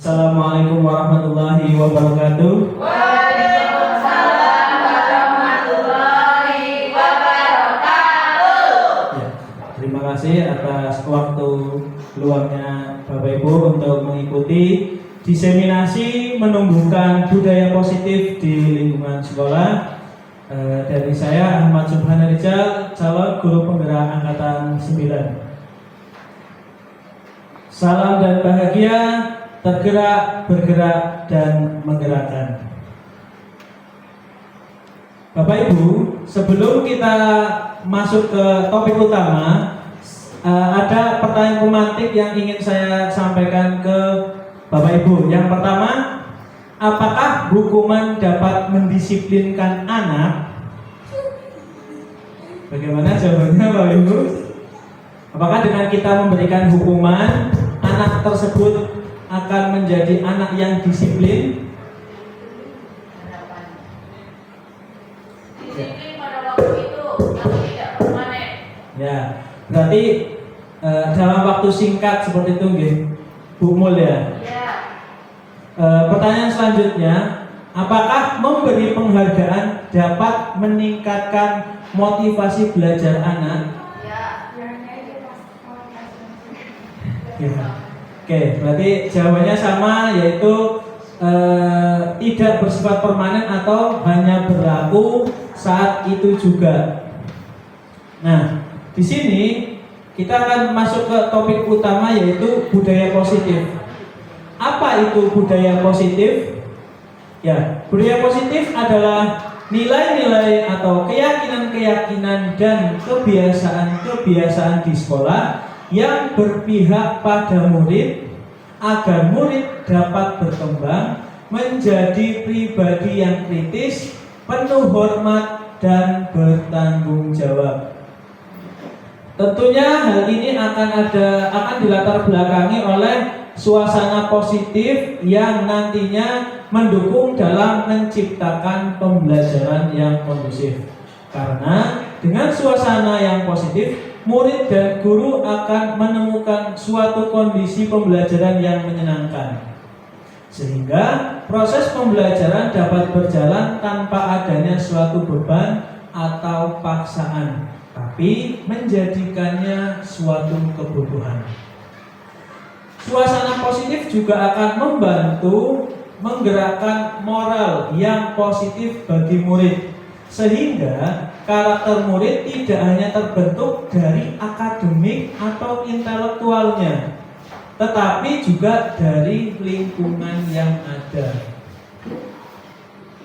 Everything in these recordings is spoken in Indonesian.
Assalamualaikum warahmatullahi wabarakatuh. Waalaikumsalam warahmatullahi wabarakatuh. Ya, terima kasih atas waktu luangnya Bapak Ibu untuk mengikuti diseminasi menumbuhkan budaya positif di lingkungan sekolah. Dari saya Ahmad Subhana Rijal, calon guru penggerak angkatan 9. Salam dan bahagia, tergerak, bergerak, dan menggerakkan. Bapak Ibu, sebelum kita masuk ke topik utama, ada pertanyaan pemantik yang ingin saya sampaikan ke Bapak Ibu. Yang pertama, apakah hukuman dapat mendisiplinkan anak? Bagaimana jawabannya Bapak Ibu? Apakah dengan kita memberikan hukuman, anak tersebut akan menjadi anak yang disiplin? Disiplin pada waktu itu, tapi tidak permanen. Ya, berarti dalam waktu singkat seperti itu, nggih, Bu Mul ya. Ya, Pertanyaan selanjutnya, apakah memberi penghargaan dapat meningkatkan motivasi belajar anak? Ya. Oke, berarti jawabannya sama, yaitu tidak bersifat permanen atau hanya berlaku saat itu juga. Nah, di sini kita akan masuk ke topik utama, yaitu budaya positif. Apa itu budaya positif? Ya, budaya positif adalah nilai-nilai atau keyakinan-keyakinan dan kebiasaan-kebiasaan di sekolah yang berpihak pada murid agar murid dapat berkembang menjadi pribadi yang kritis, penuh hormat, dan bertanggung jawab. Tentunya hal ini akan dilatar belakangi oleh suasana positif yang nantinya mendukung dalam menciptakan pembelajaran yang kondusif. Karena dengan suasana yang positif, murid dan guru akan menemukan suatu kondisi pembelajaran yang menyenangkan, sehingga proses pembelajaran dapat berjalan tanpa adanya suatu beban atau paksaan, tapi menjadikannya suatu kebutuhan. Suasana positif juga akan membantu menggerakkan moral yang positif bagi murid, sehingga karakter murid tidak hanya terbentuk dari akademik atau intelektualnya, tetapi juga dari lingkungan yang ada.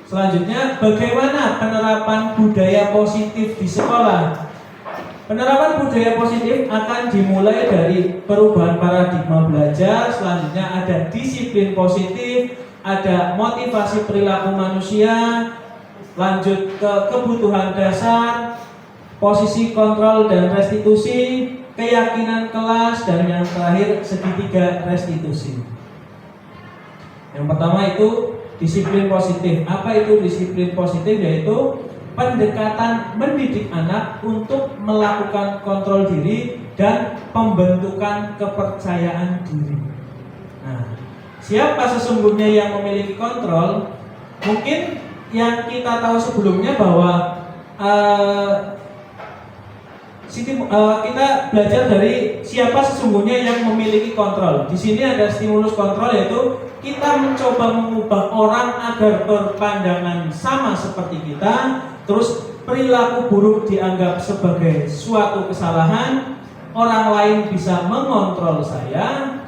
Selanjutnya, bagaimana penerapan budaya positif di sekolah? Penerapan budaya positif akan dimulai dari perubahan paradigma belajar. Selanjutnya ada disiplin positif, ada motivasi perilaku manusia, lanjut ke kebutuhan dasar, posisi kontrol dan restitusi, keyakinan kelas, dan yang terakhir segitiga restitusi. Yang pertama itu disiplin positif. Apa itu disiplin positif? Yaitu pendekatan mendidik anak untuk melakukan kontrol diri dan pembentukan kepercayaan diri. Nah, siapa sesungguhnya yang memiliki kontrol? Mungkin yang kita tahu sebelumnya bahwa kita belajar dari siapa sesungguhnya yang memiliki kontrol. Di sini ada stimulus kontrol, yaitu kita mencoba mengubah orang agar berpandangan sama seperti kita. Terus perilaku buruk dianggap sebagai suatu kesalahan. Orang lain bisa mengontrol saya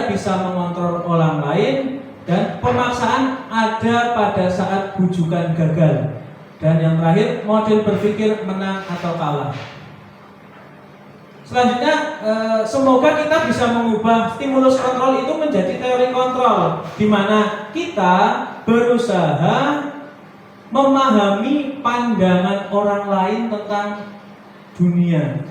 bisa mengontrol orang lain. Dan pemaksaan ada pada saat bujukan gagal. Dan yang terakhir, model berpikir menang atau kalah. Selanjutnya, semoga kita bisa mengubah stimulus kontrol itu menjadi teori kontrol, di mana kita berusaha memahami pandangan orang lain tentang dunia.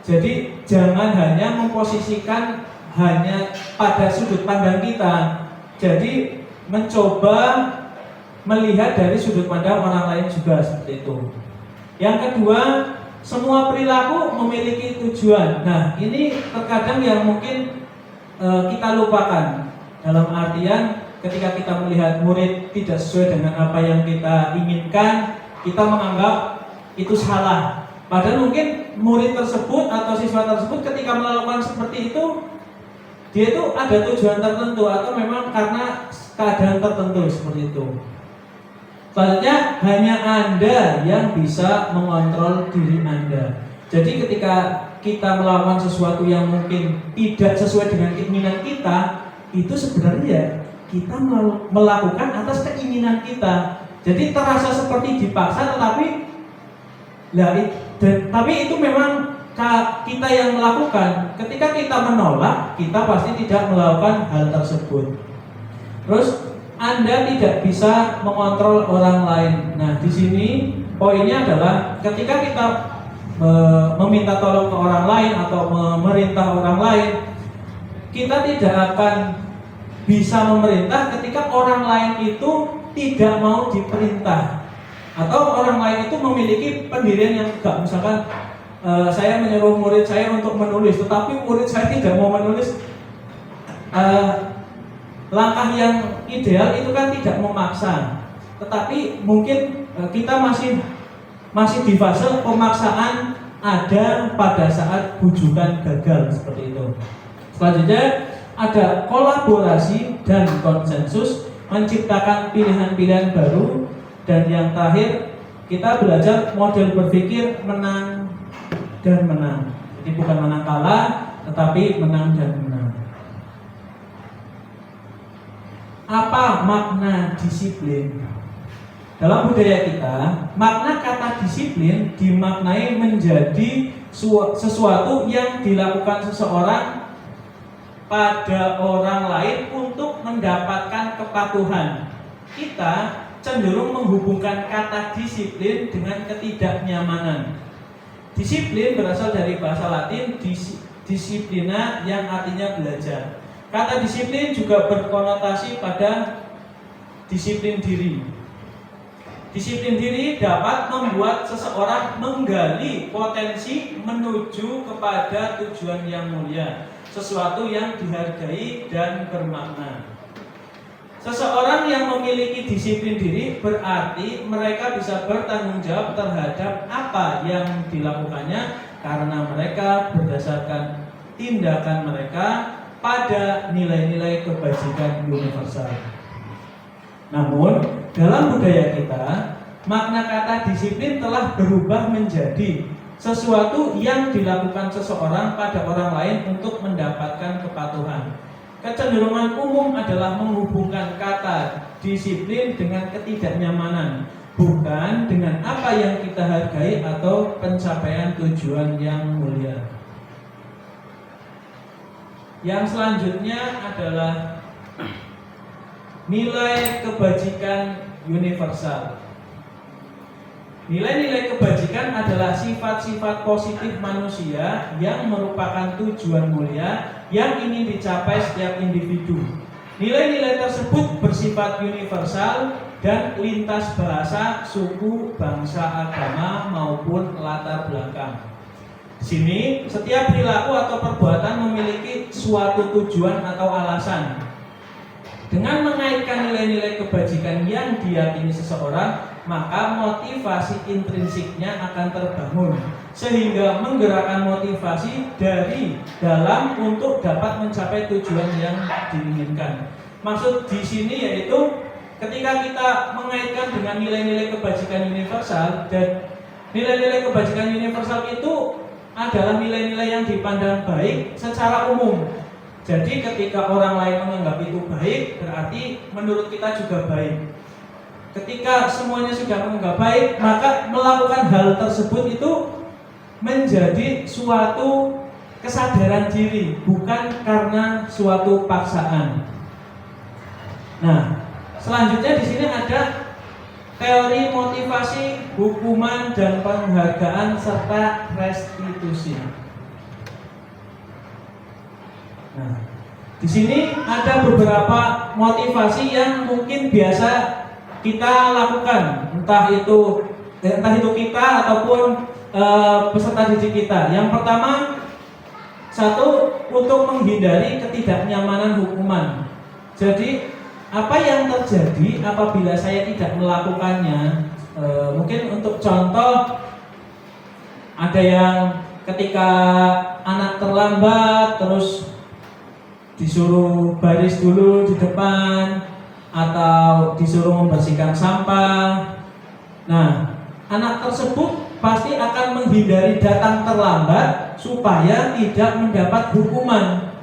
Jadi jangan hanya memposisikan hanya pada sudut pandang kita. Jadi mencoba melihat dari sudut pandang orang lain juga, seperti itu. Yang kedua, semua perilaku memiliki tujuan. Nah, ini terkadang yang mungkin kita lupakan. Dalam artian ketika kita melihat murid tidak sesuai dengan apa yang kita inginkan, kita menganggap itu salah. Padahal mungkin murid tersebut atau siswa tersebut ketika melakukan seperti itu, dia itu ada tujuan tertentu atau memang karena keadaan tertentu seperti itu. Selanjutnya, hanya Anda yang bisa mengontrol diri Anda. Jadi ketika kita melakukan sesuatu yang mungkin tidak sesuai dengan keinginan kita, itu sebenarnya kita melakukan atas keinginan kita. Jadi terasa seperti dipaksa, tapi itu memang kita yang melakukan. Ketika kita menolak, kita pasti tidak melakukan hal tersebut. Terus Anda tidak bisa mengontrol orang lain. Nah, di sini poinnya adalah ketika kita meminta tolong ke orang lain atau memerintah orang lain, kita tidak akan bisa memerintah ketika orang lain itu tidak mau diperintah atau orang lain itu memiliki pendirian yang enggak. Misalkan saya menyuruh murid saya untuk menulis, tetapi murid saya tidak mau menulis. Langkah yang ideal itu kan tidak memaksa, tetapi mungkin kita masih di fase pemaksaan ada pada saat bujukan gagal seperti itu. Selanjutnya ada kolaborasi dan konsensus menciptakan pilihan-pilihan baru, dan yang terakhir kita belajar model berpikir menang dan menang. Jadi bukan menang kalah, tetapi menang dan menang. Apa makna disiplin? Dalam budaya kita, makna kata disiplin dimaknai menjadi sesuatu yang dilakukan seseorang pada orang lain untuk mendapatkan kepatuhan. Kita cenderung menghubungkan kata disiplin dengan ketidaknyamanan. Disiplin berasal dari bahasa Latin disciplina yang artinya belajar. Kata disiplin juga berkonotasi pada disiplin diri. Disiplin diri dapat membuat seseorang menggali potensi menuju kepada tujuan yang mulia, sesuatu yang dihargai dan bermakna. Seseorang yang memiliki disiplin diri berarti mereka bisa bertanggung jawab terhadap apa yang dilakukannya karena mereka berdasarkan tindakan mereka pada nilai-nilai kebajikan universal. Namun, dalam budaya kita, makna kata disiplin telah berubah menjadi sesuatu yang dilakukan seseorang pada orang lain untuk mendapatkan kepatuhan. Kecenderungan umum adalah menghubungkan kata disiplin dengan ketidaknyamanan, bukan dengan apa yang kita hargai atau pencapaian tujuan yang mulia. Yang selanjutnya adalah nilai kebajikan universal. Nilai-nilai kebajikan adalah sifat-sifat positif manusia yang merupakan tujuan mulia yang ingin dicapai setiap individu. Nilai-nilai tersebut bersifat universal dan lintas bahasa, suku, bangsa, agama maupun latar belakang. Di sini setiap perilaku atau perbuatan memiliki suatu tujuan atau alasan. Dengan mengaitkan nilai-nilai kebajikan yang diyakini seseorang, maka motivasi intrinsiknya akan terbangun sehingga menggerakkan motivasi dari dalam untuk dapat mencapai tujuan yang diinginkan. Maksud di sini yaitu ketika kita mengaitkan dengan nilai-nilai kebajikan universal, dan nilai-nilai kebajikan universal itu adalah nilai-nilai yang dipandang baik secara umum. Jadi ketika orang lain menganggap itu baik, berarti menurut kita juga baik. Ketika semuanya sudah menganggap baik, maka melakukan hal tersebut itu menjadi suatu kesadaran diri, bukan karena suatu paksaan. Nah, selanjutnya di sini ada teori motivasi, hukuman dan penghargaan serta restitusi. Nah, di sini ada beberapa motivasi yang mungkin biasa kita lakukan, entah itu kita ataupun peserta didik kita. Yang pertama, satu, untuk menghindari ketidaknyamanan hukuman. Jadi apa yang terjadi apabila saya tidak melakukannya? Mungkin untuk contoh, ada yang ketika anak terlambat terus disuruh baris dulu di depan atau disuruh membersihkan sampah. Nah, anak tersebut pasti akan menghindari datang terlambat supaya tidak mendapat hukuman.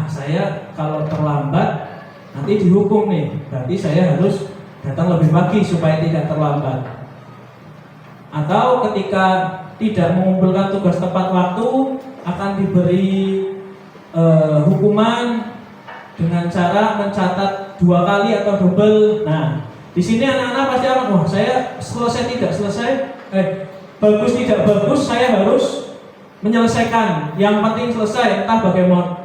Saya kalau terlambat nanti dihukum nih, berarti saya harus datang lebih pagi supaya tidak terlambat. Atau ketika tidak mengumpulkan tugas tepat waktu akan diberi hukuman dengan cara mencatat 2 kali atau double. Nah, di sini anak-anak pasti akan, saya selesai tidak selesai, bagus tidak bagus, saya harus menyelesaikan. Yang penting selesai, entah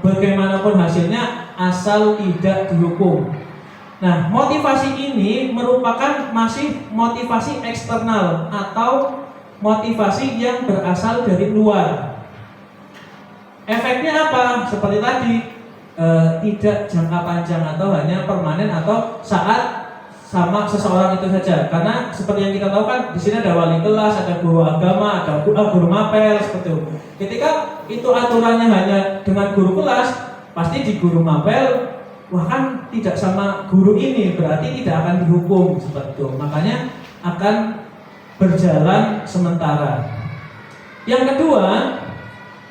bagaimanapun hasilnya, asal tidak dihukum. Nah, motivasi ini merupakan masih motivasi eksternal atau motivasi yang berasal dari luar. Efeknya apa? Seperti tadi, tidak jangka panjang atau hanya permanen atau saat sama seseorang itu saja. Karena seperti yang kita tahu kan, di sini ada wali kelas, ada guru agama, ada guru mapel, seperti itu. Ketika itu aturannya hanya dengan guru kelas, pasti di guru mapel, kan tidak sama guru ini, berarti tidak akan dihukum seperti itu. Makanya akan berjalan sementara. Yang kedua,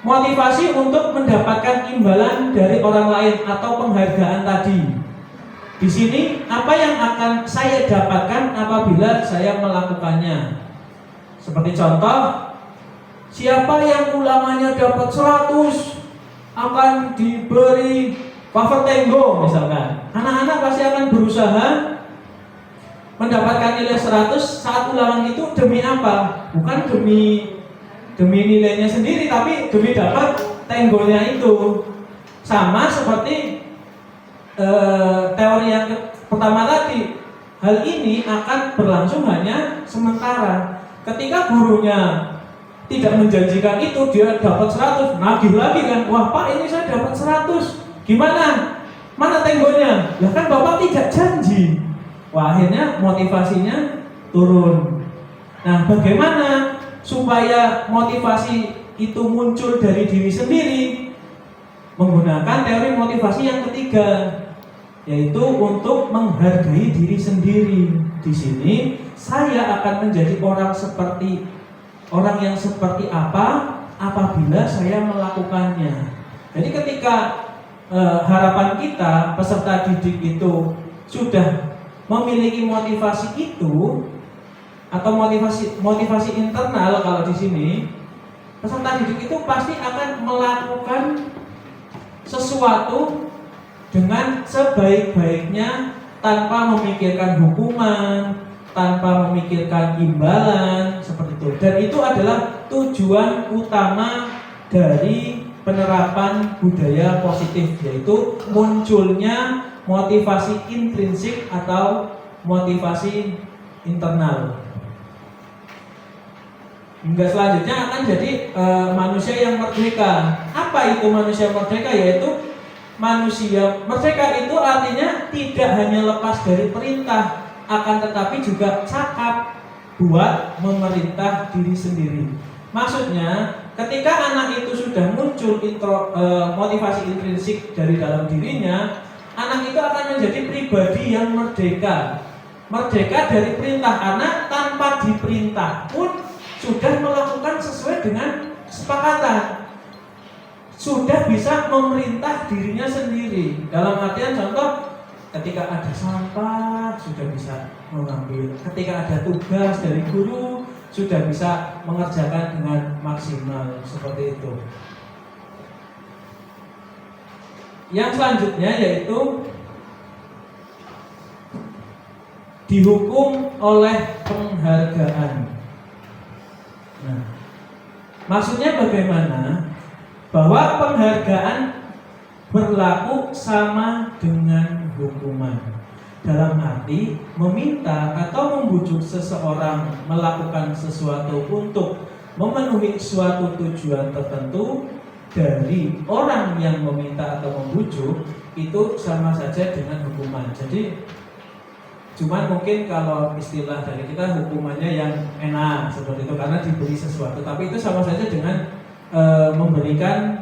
motivasi untuk mendapatkan imbalan dari orang lain atau penghargaan tadi. Di sini apa yang akan saya dapatkan apabila saya melakukannya? Seperti contoh, siapa yang ulangannya dapat 100 akan diberi cover tenggo misalkan. Anak-anak pasti akan berusaha mendapatkan nilai 100 saat ulangan itu demi apa? Bukan demi nilainya sendiri, tapi demi dapat tenggonya itu. Sama seperti teori yang pertama tadi. Hal ini akan berlangsung hanya sementara. Ketika gurunya tidak menjanjikan itu, dia dapat 100, nagih lagi kan, Pak ini saya dapat 100, gimana? Mana tenggonya? Ya kan Bapak tidak janji. Akhirnya motivasinya turun. Nah, bagaimana supaya motivasi itu muncul dari diri sendiri? Menggunakan teori motivasi yang ketiga, yaitu untuk menghargai diri sendiri. Di sini saya akan menjadi orang yang seperti apa apabila saya melakukannya. Jadi ketika harapan kita peserta didik itu sudah memiliki motivasi itu atau motivasi internal, kalau di sini peserta didik itu pasti akan melakukan sesuatu dengan sebaik-baiknya tanpa memikirkan hukuman, tanpa memikirkan imbalan seperti itu. Dan itu adalah tujuan utama dari penerapan budaya positif, yaitu munculnya motivasi intrinsik atau motivasi internal. Hingga selanjutnya akan jadi manusia yang merdeka. Apa itu manusia merdeka? Yaitu manusia merdeka itu artinya tidak hanya lepas dari perintah, akan tetapi juga cakap buat memerintah diri sendiri. Maksudnya, ketika anak itu sudah muncul motivasi intrinsik dari dalam dirinya, anak itu akan menjadi pribadi yang merdeka. Merdeka dari perintah, karena tanpa diperintah pun sudah melakukan sesuai dengan kesepakatan. Sudah bisa memerintah dirinya sendiri. Dalam artian contoh, ketika ada sampah sudah bisa mengambil. Ketika ada tugas dari guru sudah bisa mengerjakan dengan maksimal, seperti itu. Yang selanjutnya yaitu dihukum oleh penghargaan. Nah, maksudnya bagaimana? Bahwa penghargaan berlaku sama dengan hukuman. Dalam arti meminta atau membujuk seseorang melakukan sesuatu untuk memenuhi suatu tujuan tertentu, dari orang yang meminta atau membujuk itu sama saja dengan hukuman. Jadi cuman mungkin kalau istilah dari kita hukumannya yang enak seperti itu karena diberi sesuatu, tapi itu sama saja dengan memberikan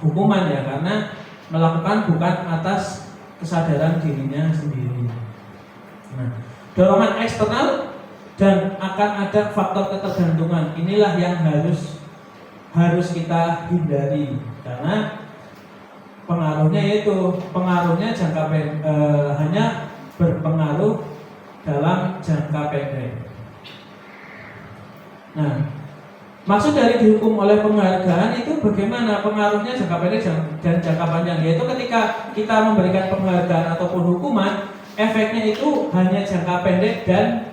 hukuman ya, karena melakukan bukan atas kesadaran dirinya sendiri. Nah, dorongan eksternal dan akan ada faktor ketergantungan. Inilah yang harus kita hindari karena pengaruhnya jangka hanya berpengaruh dalam jangka pendek. Nah, maksud dari dihukum oleh penghargaan itu bagaimana pengaruhnya jangka pendek dan jangka panjang, yaitu ketika kita memberikan penghargaan ataupun hukuman, efeknya itu hanya jangka pendek dan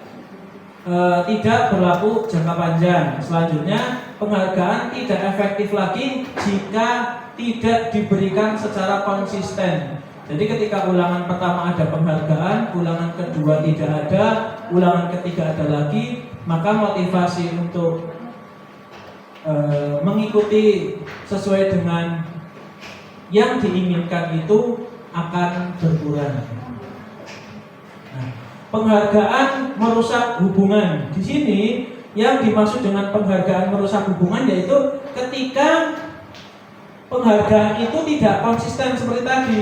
tidak berlaku jangka panjang. Selanjutnya, penghargaan tidak efektif lagi jika tidak diberikan secara konsisten. Jadi ketika ulangan pertama ada penghargaan, ulangan kedua tidak ada, ulangan ketiga ada lagi, maka motivasi untuk mengikuti sesuai dengan yang diinginkan itu akan berkurang. Nah, penghargaan merusak hubungan. Di sini yang dimaksud dengan penghargaan merusak hubungan yaitu ketika penghargaan itu tidak konsisten seperti tadi.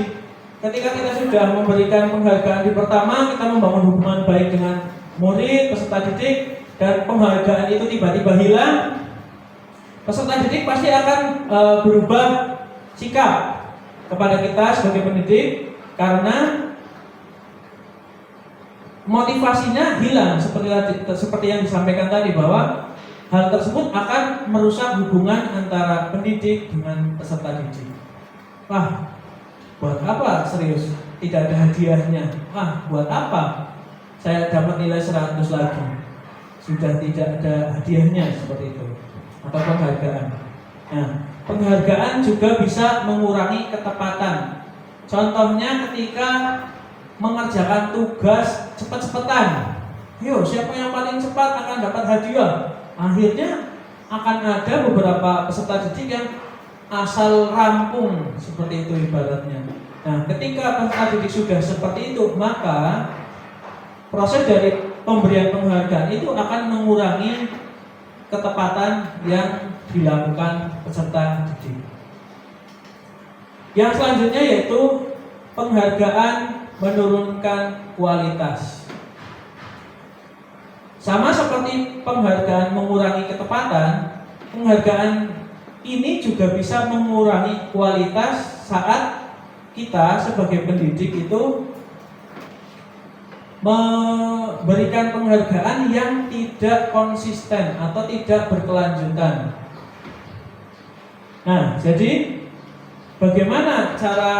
Ketika kita sudah memberikan penghargaan di pertama, kita membangun hubungan baik dengan murid, peserta didik, dan penghargaan itu tiba-tiba hilang, peserta didik pasti akan berubah sikap kepada kita sebagai pendidik karena motivasinya hilang, seperti yang disampaikan tadi bahwa hal tersebut akan merusak hubungan antara pendidik dengan peserta didik. Wah, buat apa serius? Tidak ada hadiahnya. Wah, buat apa saya dapat nilai 100 lagi? Sudah tidak ada hadiahnya seperti itu. Atau penghargaan. Nah, penghargaan juga bisa mengurangi ketepatan. Contohnya ketika mengerjakan tugas cepat-cepatan. Yo, siapa yang paling cepat akan dapat hadiah. Akhirnya akan ada beberapa peserta didik yang asal rampung seperti itu ibaratnya. Nah, ketika peserta didik sudah seperti itu, maka proses dari pemberian penghargaan itu akan mengurangi ketepatan yang dilakukan peserta didik. Yang selanjutnya yaitu penghargaan menurunkan kualitas. Sama seperti penghargaan mengurangi ketepatan, penghargaan ini juga bisa mengurangi kualitas saat kita sebagai pendidik itu memberikan penghargaan yang tidak konsisten atau tidak berkelanjutan. Nah, jadi bagaimana cara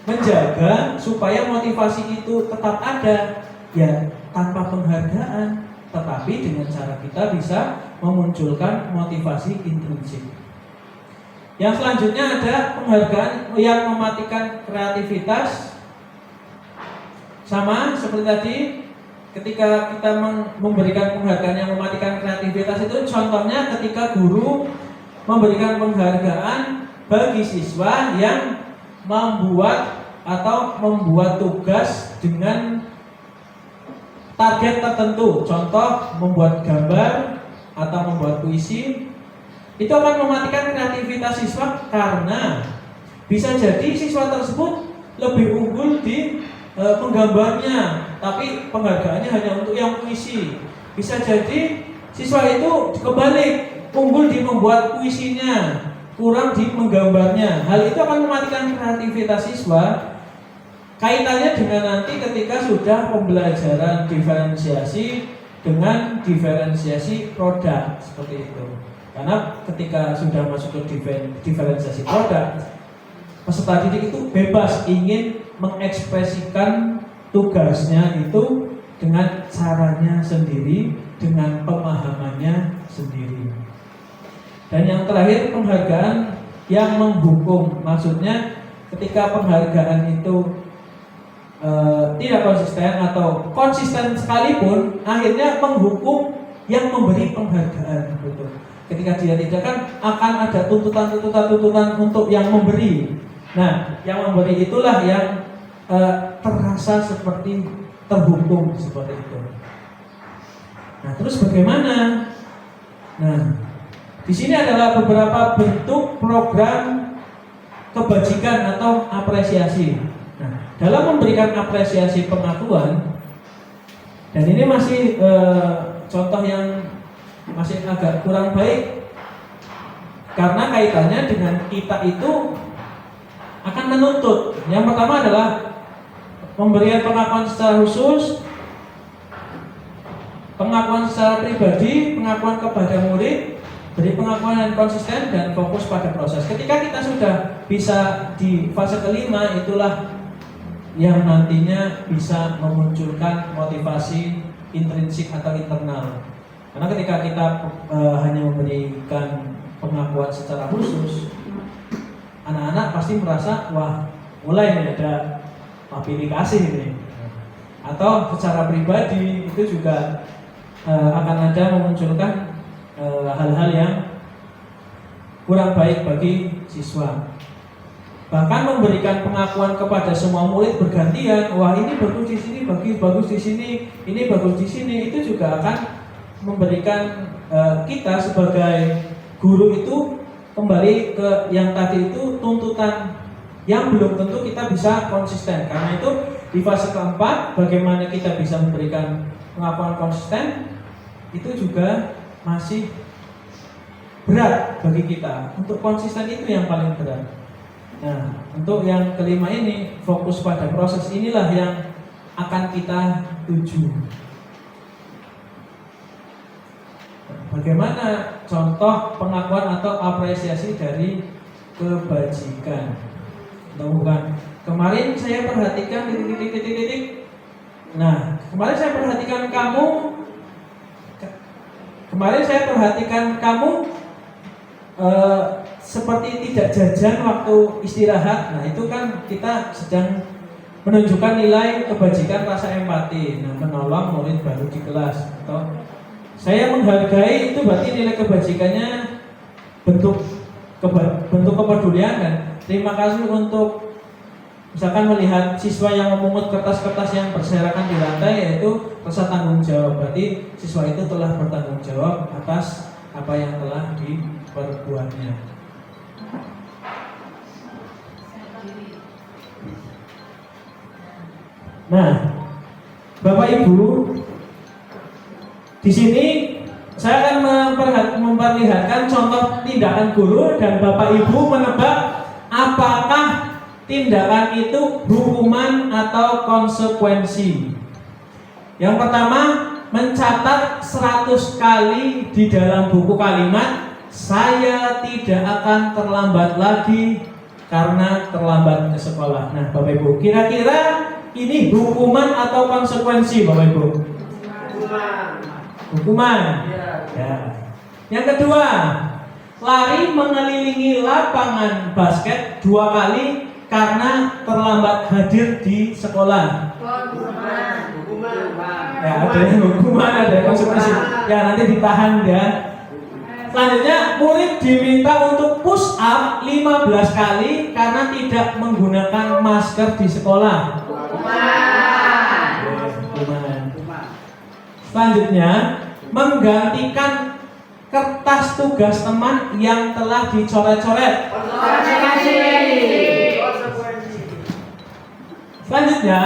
menjaga supaya motivasi itu tetap ada? Ya, tanpa penghargaan, tetapi dengan cara kita bisa memunculkan motivasi intrinsik. Yang selanjutnya ada penghargaan yang mematikan kreativitas. Sama seperti tadi, ketika kita memberikan penghargaan yang mematikan kreativitas itu contohnya ketika guru memberikan penghargaan bagi siswa yang membuat tugas dengan target tertentu. Contoh membuat gambar atau membuat puisi. Itu akan mematikan kreativitas siswa karena bisa jadi siswa tersebut lebih unggul di penggambarnya, tapi penghargaannya hanya untuk yang puisi. Bisa jadi siswa itu kebalik, unggul di membuat puisinya, kurang di menggambarnya. Hal itu akan mematikan kreativitas siswa. Kaitannya dengan nanti ketika sudah pembelajaran diferensiasi dengan diferensiasi produk seperti itu. Karena ketika sudah masuk ke diferensiasi produk, peserta didik itu bebas ingin mengekspresikan tugasnya itu dengan caranya sendiri, dengan pemahamannya sendiri. Dan yang terakhir penghargaan yang menghukum. Maksudnya ketika penghargaan itu tidak konsisten atau konsisten sekalipun, akhirnya menghukum yang memberi penghargaan. Betul. Ketika dia tidak, kan akan ada tuntutan untuk yang memberi. Nah, yang memberi itulah yang terasa seperti terhukum seperti itu. Nah, terus bagaimana? Nah, di sini adalah beberapa bentuk program kebajikan atau apresiasi. Nah, dalam memberikan apresiasi pengakuan, dan ini masih contoh yang masih agak kurang baik, karena kaitannya dengan kita itu akan menuntut. Yang pertama adalah pemberian pengakuan secara khusus, pengakuan secara pribadi, pengakuan kepada murid, beri pengakuan yang konsisten dan fokus pada proses. Ketika kita sudah bisa di fase kelima, itulah yang nantinya bisa memunculkan motivasi intrinsik atau internal. Karena ketika kita hanya memberikan pengakuan secara khusus, anak-anak pasti merasa, wah, mulai nih ada aplikasi ini. Atau secara pribadi itu juga akan ada memunculkan hal-hal yang kurang baik bagi siswa. Bahkan memberikan pengakuan kepada semua murid bergantian, wah ini bagus di sini, bagus di sini, ini bagus di sini, itu juga akan memberikan kita sebagai guru itu kembali ke yang tadi itu, tuntutan yang belum tentu kita bisa konsisten. Karena itu di fase keempat, bagaimana kita bisa memberikan pengakuan konsisten, itu juga masih berat bagi kita. Untuk konsisten itu yang paling berat. Nah, untuk yang kelima ini, fokus pada proses, inilah yang akan kita tuju. Bagaimana contoh pengakuan atau apresiasi dari kebajikan? Bukan. Kemarin saya perhatikan titik. Nah, kemarin saya perhatikan kamu seperti tidak jajan waktu istirahat. Nah, itu kan kita sedang menunjukkan nilai kebajikan, rasa empati. Nah, menolong murid baru di kelas. Atau saya menghargai, itu berarti nilai kebajikannya bentuk kepedulian. Dan terima kasih untuk misalkan melihat siswa yang memungut kertas-kertas yang berserakan di lantai, yaitu rasa tanggung jawab. Berarti siswa itu telah bertanggung jawab atas apa yang telah diperbuatnya. Nah, Bapak Ibu, di sini saya akan memperlihatkan contoh tindakan guru, dan Bapak Ibu menebak apakah tindakan itu hukuman atau konsekuensi. Yang pertama, mencatat 100 kali di dalam buku kalimat, saya tidak akan terlambat lagi karena terlambat ke sekolah. Nah, Bapak Ibu, kira-kira ini hukuman atau konsekuensi, Bapak Ibu? Hukuman. Ya. Yang kedua, lari mengelilingi lapangan basket 2 kali karena terlambat hadir di sekolah. Ya, ada yang hukuman, ada yang konsekuensi. Ya, nanti ditahan ya. Selanjutnya, murid diminta untuk push up 15 kali karena tidak menggunakan masker di sekolah. Selanjutnya, menggantikan kertas tugas teman yang telah dicoret-coret. Selanjutnya,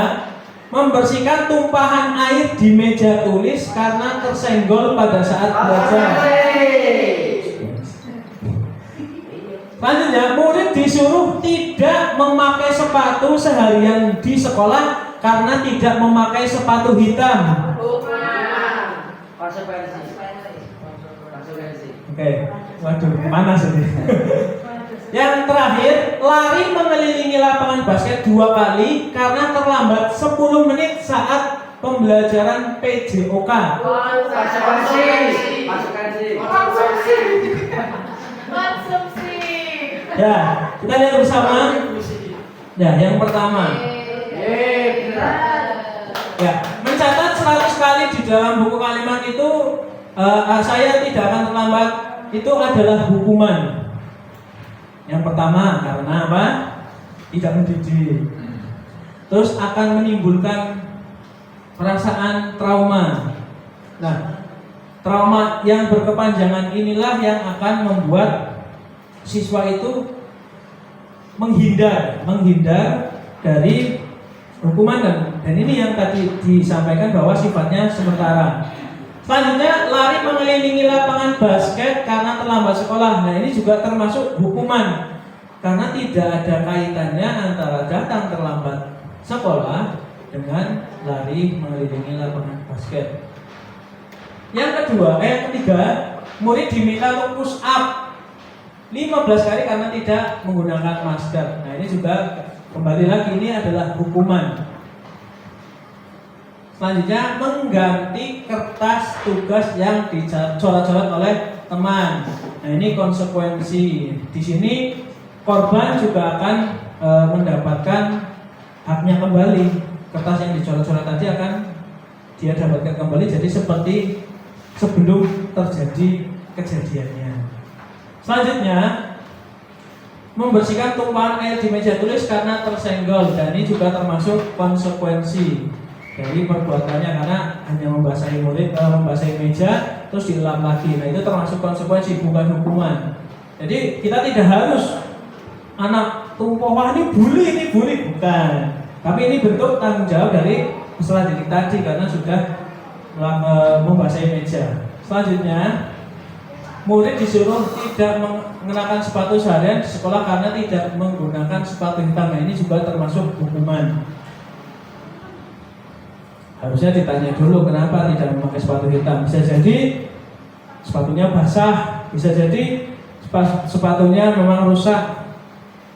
membersihkan tumpahan air di meja tulis karena tersenggol pada saat belajar. Selanjutnya, murid disuruh tidak memakai sepatu seharian di sekolah karena tidak memakai sepatu hitam. Oke, waduh, panas ini. Yang terakhir, lari mengelilingi lapangan basket 2 kali karena terlambat 10 menit saat pembelajaran PJOK. Konsumsi. Ya, kita lihat bersama. Ya, yang pertama. Ya, mencatat 100 kali di dalam buku kalimat itu, saya tidak akan terlambat itu adalah hukuman. Yang pertama karena apa? Tidak mendidik. Terus akan menimbulkan perasaan trauma. Nah, trauma yang berkepanjangan inilah yang akan membuat siswa itu menghindar dari hukuman, dan ini yang tadi disampaikan bahwa sifatnya sementara. Selanjutnya, lari mengelilingi lapangan basket karena terlambat sekolah. Nah, ini juga termasuk hukuman karena tidak ada kaitannya antara datang terlambat sekolah dengan lari mengelilingi lapangan basket. Yang ketiga, murid diminta untuk push up 15 kali karena tidak menggunakan masker. Nah, ini juga kembali lagi ini adalah hukuman. Selanjutnya, mengganti kertas tugas yang dicoret-coret oleh teman. Nah, ini konsekuensi. Di sini korban juga akan mendapatkan haknya kembali. Kertas yang dicoret-coret tadi akan dia dapatkan kembali, jadi seperti sebelum terjadi kejadiannya. Selanjutnya, membersihkan tumpahan air di meja tulis karena tersenggol, dan ini juga termasuk konsekuensi dari perbuatannya karena hanya membasahi meja terus dilap lagi. Nah, itu termasuk konsekuensi, bukan hukuman. Jadi kita tidak harus anak tumpah, wah ini bully, bukan. Tapi ini bentuk tanggung jawab dari peserta didik tadi karena sudah membasahi meja. Selanjutnya, murid disuruh tidak mengenakan sepatu seharian di sekolah karena tidak menggunakan sepatu hitam. Nah, ini juga termasuk hukuman. Harusnya ditanya dulu kenapa tidak memakai sepatu hitam. Bisa jadi sepatunya basah, bisa jadi sepatunya memang rusak.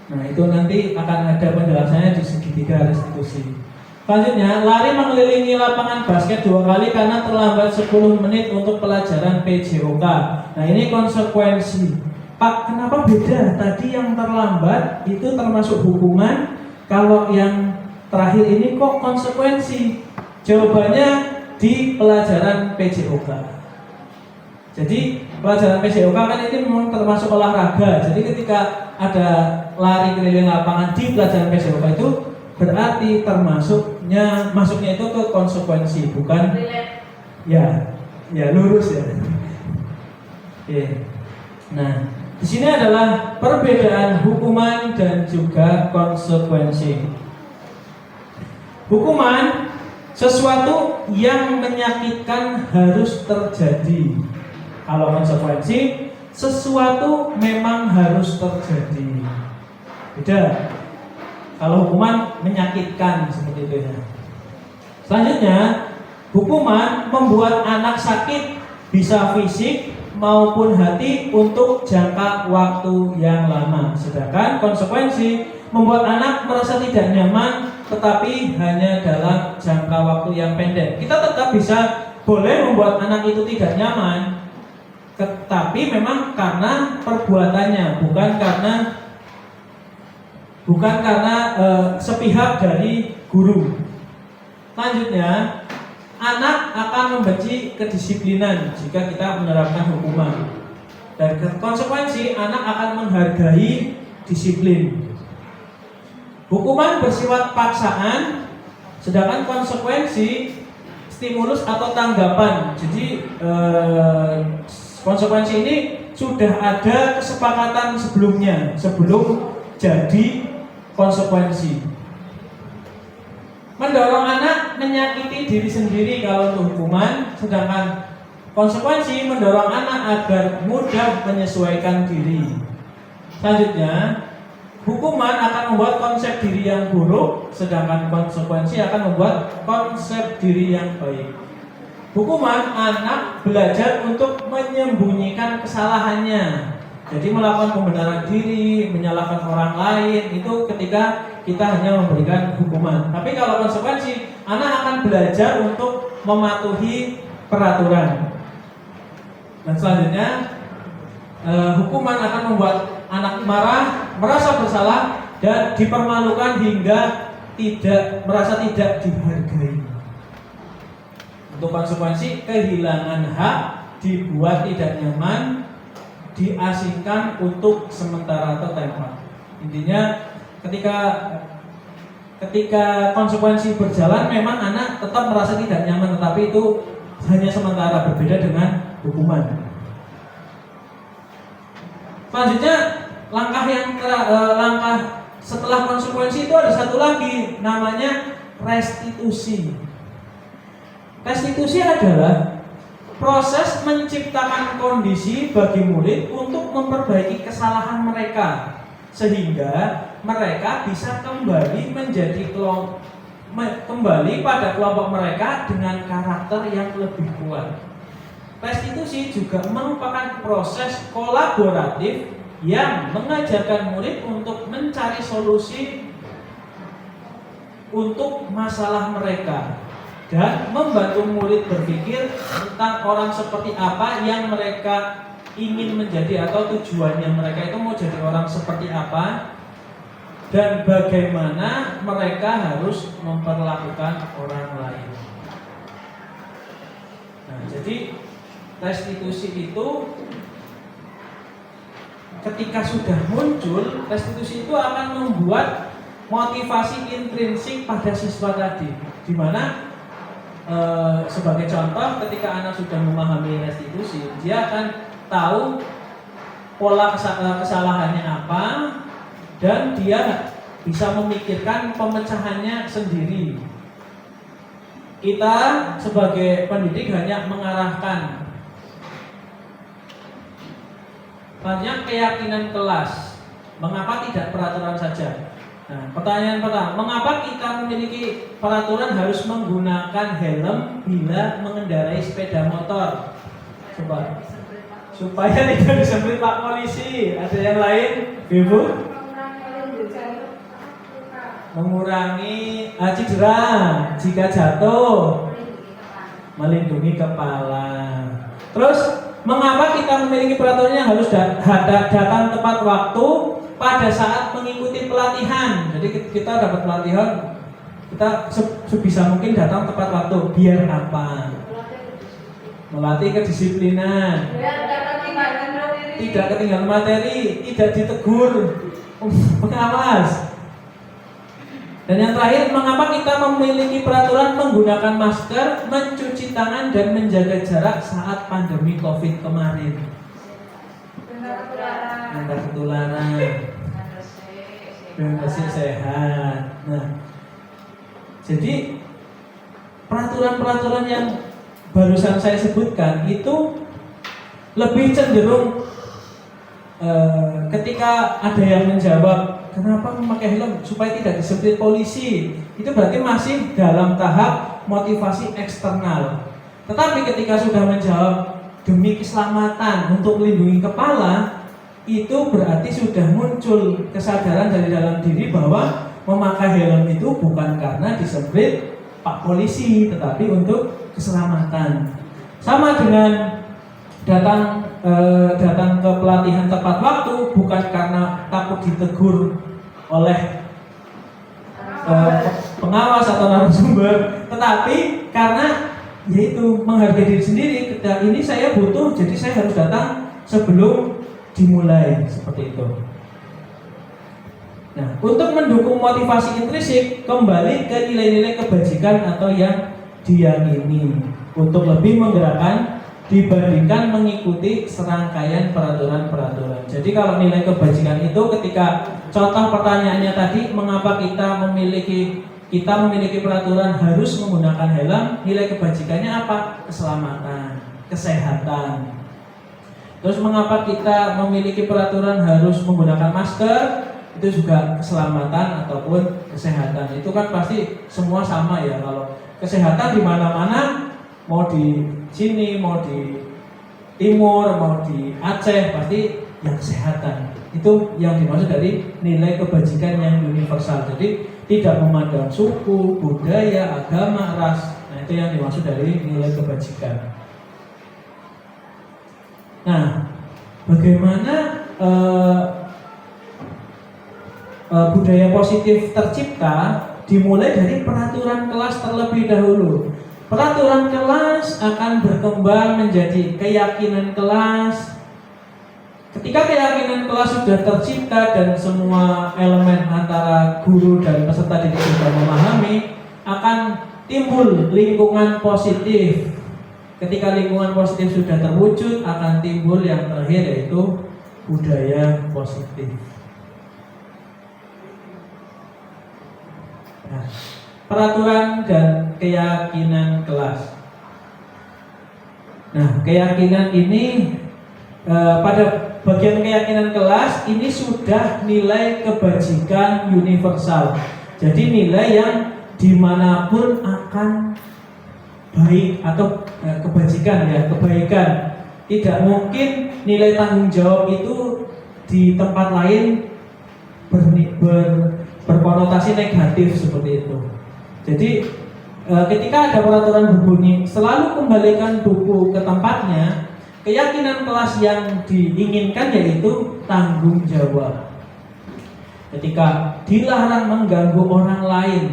Nah, itu nanti akan ada penjelasannya di segitiga restitusi. Selanjutnya, lari mengelilingi lapangan basket 2 kali karena terlambat 10 menit untuk pelajaran PJOK. Nah, ini konsekuensi. Pak, kenapa beda? Tadi yang terlambat itu termasuk hukuman, kalau yang terakhir ini kok konsekuensi? Jawabannya di pelajaran PJOK. Jadi pelajaran PJOK kan ini memang termasuk olahraga. Jadi ketika ada lari keliling lapangan di pelajaran PJOK itu berarti masuknya itu ke konsekuensi, bukan ya lurus ya. Oke. Nah, di sini adalah perbedaan hukuman dan juga konsekuensi. Hukuman sesuatu yang menyakitkan harus terjadi. Kalau konsekuensi, sesuatu memang harus terjadi. Beda. Kalau hukuman menyakitkan seperti itu ya. Selanjutnya, hukuman membuat anak sakit bisa fisik maupun hati untuk jangka waktu yang lama. Sedangkan konsekuensi membuat anak merasa tidak nyaman tetapi hanya dalam jangka waktu yang pendek. Kita tetap bisa boleh membuat anak itu tidak nyaman, tetapi memang karena perbuatannya, bukan karena sepihak dari guru. Selanjutnya, anak akan membenci kedisiplinan jika kita menerapkan hukuman. Dan konsekuensi, anak akan menghargai disiplin. Hukuman bersifat paksaan, sedangkan konsekuensi stimulus atau tanggapan. Jadi konsekuensi ini sudah ada kesepakatan sebelumnya, sebelum jadi konsekuensi. Mendorong anak menyakiti diri sendiri kalau untuk hukuman, sedangkan konsekuensi mendorong anak agar mudah menyesuaikan diri. Selanjutnya, hukuman akan membuat konsep diri yang buruk, sedangkan konsekuensi akan membuat konsep diri yang baik. Hukuman anak belajar untuk menyembunyikan kesalahannya. Jadi melakukan pembenaran diri, menyalahkan orang lain, itu ketika kita hanya memberikan hukuman. Tapi kalau konsekuensi, anak akan belajar untuk mematuhi peraturan. Dan selanjutnya, hukuman akan membuat anak marah, merasa bersalah, dan dipermalukan hingga merasa tidak dihargai. Untuk konsekuensi, kehilangan hak, dibuat tidak nyaman, diasingkan untuk sementara atau tempat. Intinya ketika konsekuensi berjalan memang anak tetap merasa tidak nyaman, tetapi itu hanya sementara, berbeda dengan hukuman. Selanjutnya langkah setelah konsekuensi itu ada satu lagi, namanya restitusi. Restitusi adalah proses menciptakan kondisi bagi murid untuk memperbaiki kesalahan mereka, sehingga mereka bisa kembali pada kelompok mereka dengan karakter yang lebih kuat. Restitusi juga merupakan proses kolaboratif yang mengajarkan murid untuk mencari solusi untuk masalah mereka dan membantu murid berpikir tentang orang seperti apa yang mereka ingin menjadi atau tujuannya mereka itu mau jadi orang seperti apa dan bagaimana mereka harus memperlakukan orang lain. Nah, jadi restitusi itu ketika sudah muncul, restitusi itu akan membuat motivasi intrinsik pada siswa tadi, di mana sebagai contoh, ketika anak sudah memahami restitusi, dia akan tahu pola kesalahannya apa dan dia bisa memikirkan pemecahannya sendiri. Kita sebagai pendidik hanya mengarahkan. Selanjutnya keyakinan kelas. Mengapa tidak peraturan saja? Nah, pertanyaan pertama, mengapa kita memiliki peraturan harus menggunakan helm bila mengendarai sepeda motor? Coba. Supaya tidak disebut Pak Polisi. Ada yang lain, Ibu? Mengurangi cedera jika jatuh, melindungi kepala. Terus, mengapa kita memiliki peraturannya harus datang tepat waktu pada saat mengikuti pelatihan? Jadi kita dapat pelatihan, kita sebisa mungkin datang tepat waktu. Biar apa? Melatih kedisiplinan, tidak ketinggalan materi, tidak ditegur pengawas. Dan yang terakhir, mengapa kita memiliki peraturan menggunakan masker, mencuci tangan, dan menjaga jarak saat pandemi COVID kemarin? Agar ketularan, dan bersih sehat. Nah, jadi peraturan-peraturan yang barusan saya sebutkan itu lebih cenderung ketika ada yang menjawab, kenapa memakai helm? Supaya tidak disebut polisi. Itu berarti masih dalam tahap motivasi eksternal. Tetapi ketika sudah menjawab demi keselamatan untuk melindungi kepala, itu berarti sudah muncul kesadaran dari dalam diri bahwa memakai helm itu bukan karena disebut Pak Polisi, tetapi untuk keselamatan. Sama dengan datang ke pelatihan tepat waktu bukan karena takut ditegur oleh pengawas atau narasumber, tetapi karena yaitu menghargai diri sendiri. Ketika ini saya butuh, jadi saya harus datang sebelum dimulai, seperti itu. Nah, untuk mendukung motivasi intrinsik, kembali ke nilai-nilai kebajikan atau yang diyakini untuk lebih menggerakkan dibandingkan mengikuti serangkaian peraturan-peraturan. Jadi kalau nilai kebajikan itu ketika contoh pertanyaannya tadi, mengapa kita memiliki peraturan harus menggunakan helm, nilai kebajikannya apa? Keselamatan, kesehatan. Terus mengapa kita memiliki peraturan harus menggunakan masker? Itu juga keselamatan ataupun kesehatan. Itu kan pasti semua sama ya. Kalau kesehatan di mana-mana, mau di sini, mau di timur, mau di Aceh, pasti yang kesehatan. Itu yang dimaksud dari nilai kebajikan yang universal. Jadi tidak memandang suku, budaya, agama, ras. Nah, itu yang dimaksud dari nilai kebajikan. Nah, bagaimana budaya positif tercipta? Dimulai dari peraturan kelas terlebih dahulu. Peraturan kelas akan berkembang menjadi keyakinan kelas, Ketika keyakinan kelas sudah tercipta dan semua elemen antara guru dan peserta didik sudah memahami, akan timbul lingkungan positif. Ketika lingkungan positif sudah terwujud, akan timbul yang terakhir yaitu budaya positif. Nah, peraturan dan keyakinan kelas. Nah, keyakinan ini pada bagian keyakinan kelas ini sudah nilai kebajikan universal. Jadi nilai yang dimanapun akan baik atau kebajikan ya, kebaikan. Tidak mungkin nilai tanggung jawab itu di tempat lain berkonotasi negatif seperti itu. Jadi ketika ada peraturan berbunyi selalu kembalikan buku ke tempatnya, keyakinan kelas yang diinginkan yaitu tanggung jawab. Ketika dilarang mengganggu orang lain,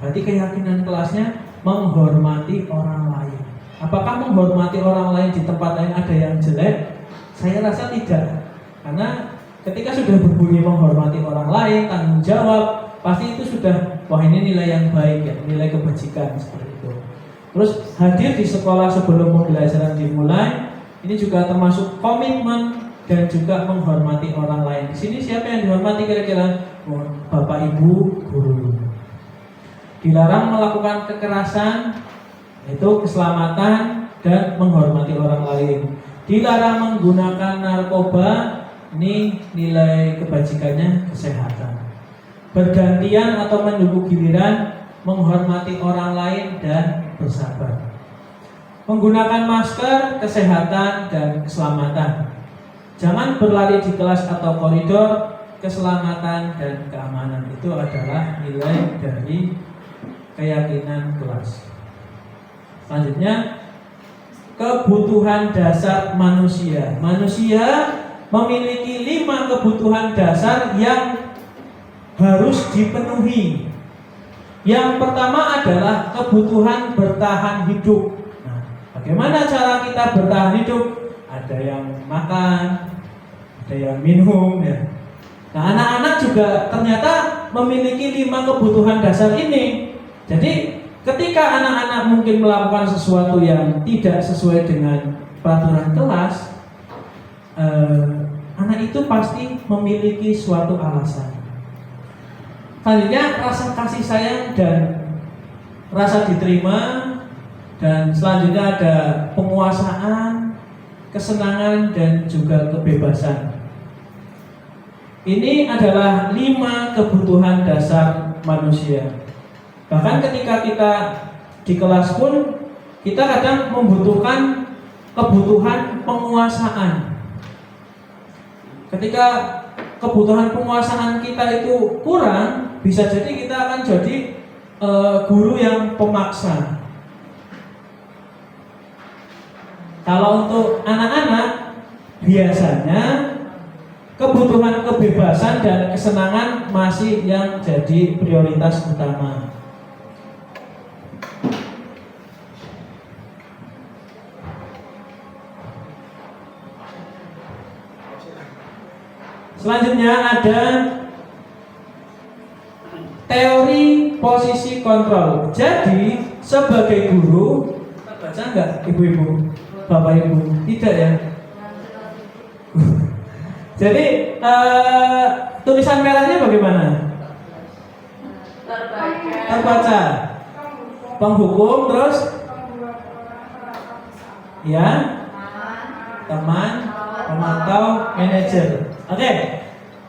berarti keyakinan kelasnya menghormati orang lain. Apakah menghormati orang lain di tempat lain ada yang jelek? Saya rasa tidak. Karena ketika sudah berbunyi menghormati orang lain, tanggung jawab, pasti itu sudah, wah ini nilai yang baik ya, nilai kebajikan seperti itu. Terus hadir di sekolah sebelum pembelajaran dimulai, ini juga termasuk komitmen dan juga menghormati orang lain. Di sini siapa yang dihormati kira-kira? Bapak Ibu guru. Dilarang melakukan kekerasan, itu keselamatan dan menghormati orang lain. Dilarang menggunakan narkoba, ini nilai kebajikannya kesehatan. Bergantian atau menunggu giliran, menghormati orang lain dan bersabar. Menggunakan masker, kesehatan dan keselamatan. Jangan berlari di kelas atau koridor, keselamatan dan keamanan. Itu adalah nilai dari keyakinan kelas. Selanjutnya, kebutuhan dasar manusia. Manusia memiliki 5 kebutuhan dasar yang harus dipenuhi. Yang pertama adalah kebutuhan bertahan hidup. Nah, bagaimana cara kita bertahan hidup? Ada yang makan, ada yang minum ya. Nah, anak-anak juga ternyata memiliki 5 kebutuhan dasar ini. Jadi ketika anak-anak mungkin melakukan sesuatu yang tidak sesuai dengan peraturan kelas, anak itu pasti memiliki suatu alasan. Selanjutnya rasa kasih sayang dan rasa diterima, dan selanjutnya ada penguasaan, kesenangan dan juga kebebasan. Ini adalah 5 kebutuhan dasar manusia. Bahkan ketika kita di kelas pun kita kadang membutuhkan kebutuhan penguasaan. Ketika kebutuhan penguasaan kita itu kurang, bisa jadi kita akan jadi guru yang pemaksa. Kalau untuk anak-anak, biasanya kebutuhan kebebasan dan kesenangan masih yang jadi prioritas utama. Selanjutnya ada teori posisi kontrol. Jadi sebagai guru, baca nggak ibu-ibu, bapak ibu? Tidak ya. Jadi tulisan merahnya bagaimana? Terbaca. Penghukum, terus ya, teman, pemantau, manajer. Oke.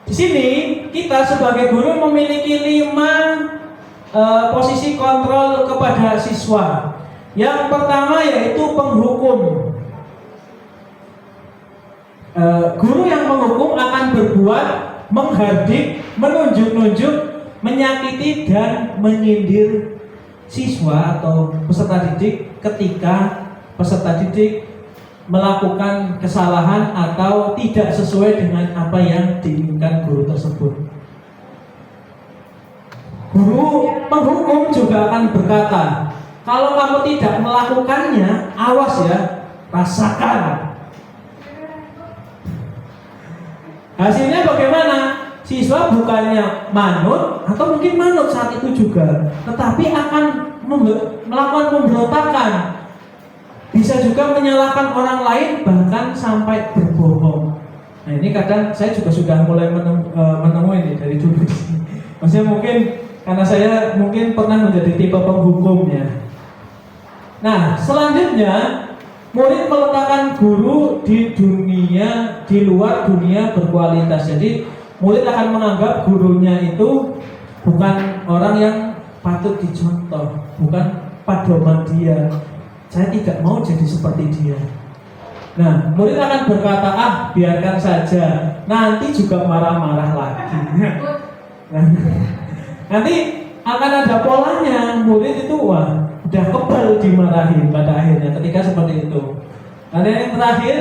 Di sini kita sebagai guru memiliki 5 posisi kontrol kepada siswa. Yang pertama yaitu penghukum. Guru yang menghukum akan berbuat, menghardik, menunjuk-nunjuk, menyakiti dan menyindir siswa atau peserta didik ketika peserta didik melakukan kesalahan atau tidak sesuai dengan apa yang diinginkan guru tersebut. Guru penghukum juga akan berkata, kalau kamu tidak melakukannya, awas ya, rasakan. Hasilnya bagaimana? Siswa bukannya manut atau mungkin manut saat itu juga, tetapi akan melakukan pemberontakan. Bisa juga menyalahkan orang lain, bahkan sampai berbohong. Nah ini kadang saya juga sudah mulai menemui ini dari dulu. Maksudnya mungkin karena saya mungkin pernah menjadi tipe penghukumnya. Nah selanjutnya, murid meletakkan guru di luar dunia berkualitas. Jadi murid akan menganggap gurunya itu bukan orang yang patut dicontoh, bukan padoman dia. Saya tidak mau jadi seperti dia. Nah, murid akan berkata, biarkan saja, nanti juga marah-marah lagi. Nah, nanti akan ada polanya. Murid itu udah kebal dimarahin pada akhirnya ketika seperti itu. Dan yang terakhir,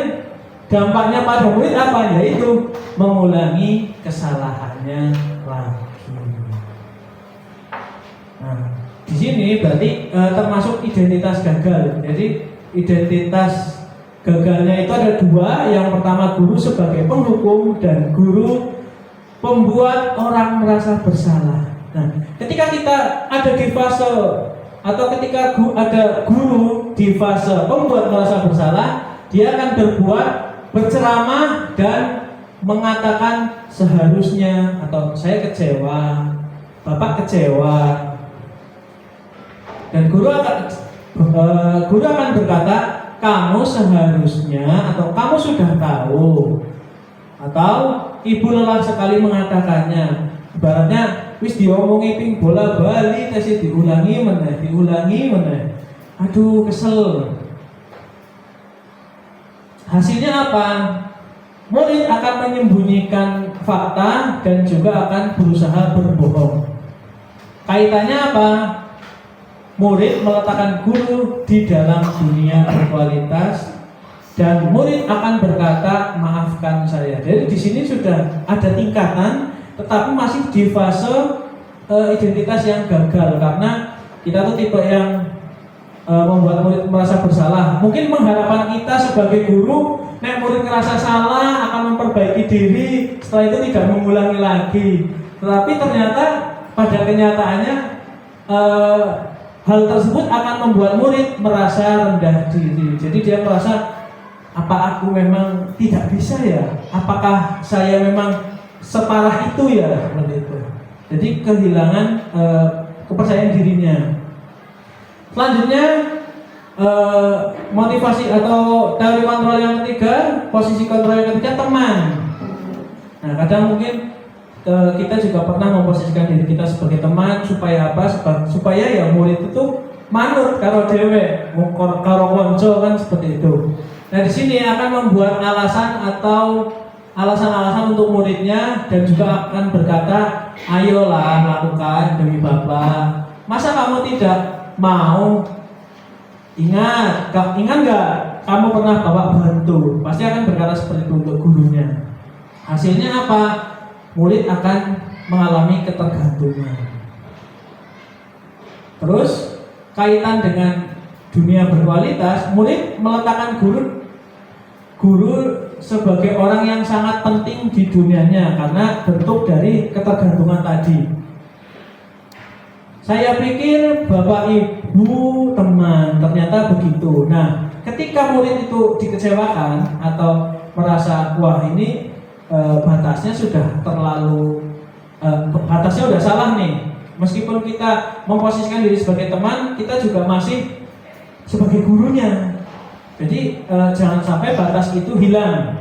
dampaknya pada murid apa? Yaitu mengulangi kesalahannya lagi. Nah, di sini berarti termasuk identitas gagal. Jadi identitas gagalnya itu ada dua. Yang pertama guru sebagai penghukum dan guru pembuat orang merasa bersalah. Nah, ketika kita ada di fase atau ketika ada guru di fase pembuat merasa bersalah, dia akan berceramah dan mengatakan seharusnya atau saya kecewa, Bapak kecewa. Dan guru akan berkata, kamu seharusnya atau kamu sudah tahu, atau ibu lelah sekali mengatakannya. Ibaratnya wis diomongi ping bola bali tes diulangi meneh. Aduh kesel. Hasilnya apa? Murid akan menyembunyikan fakta dan juga akan berusaha berbohong. Kaitannya apa? Murid meletakkan guru di dalam dunia berkualitas dan murid akan berkata maafkan saya. Jadi di sini sudah ada tingkatan, tetapi masih di fase identitas yang gagal karena kita tuh tipe yang membuat murid merasa bersalah. Mungkin pengharapan kita sebagai guru, nek murid ngerasa salah akan memperbaiki diri, setelah itu tidak mengulangi lagi. Tetapi ternyata pada kenyataannya hal tersebut akan membuat murid merasa rendah diri. Jadi dia merasa, apa aku memang tidak bisa ya? Apakah saya memang separah itu ya? Seperti itu. Jadi kehilangan kepercayaan dirinya. Selanjutnya motivasi atau teori kontrol yang ketiga, posisi kontrol yang ketiga, teman. Nah kadang mungkin kita juga pernah memposisikan diri kita sebagai teman supaya apa? Supaya ya murid itu manut karo dewe, karo konco kan seperti itu. Nah di sini akan membuat alasan atau alasan-alasan untuk muridnya dan juga akan berkata, ayolah lakukan demi Bapak. Masa kamu tidak mau? Ingat nggak? Kamu pernah Bapak bantu. Pasti akan berkata seperti itu untuk gurunya. Hasilnya apa? Murid akan mengalami ketergantungan. Terus kaitan dengan dunia berkualitas, murid meletakkan guru sebagai orang yang sangat penting di dunianya karena bentuk dari ketergantungan tadi. Saya pikir Bapak Ibu teman, ternyata begitu. Nah, ketika murid itu dikecewakan atau merasa wah ini batasnya sudah terlalu batasnya udah salah nih. Meskipun kita memposisikan diri sebagai teman, kita juga masih sebagai gurunya. Jadi jangan sampai batas itu hilang.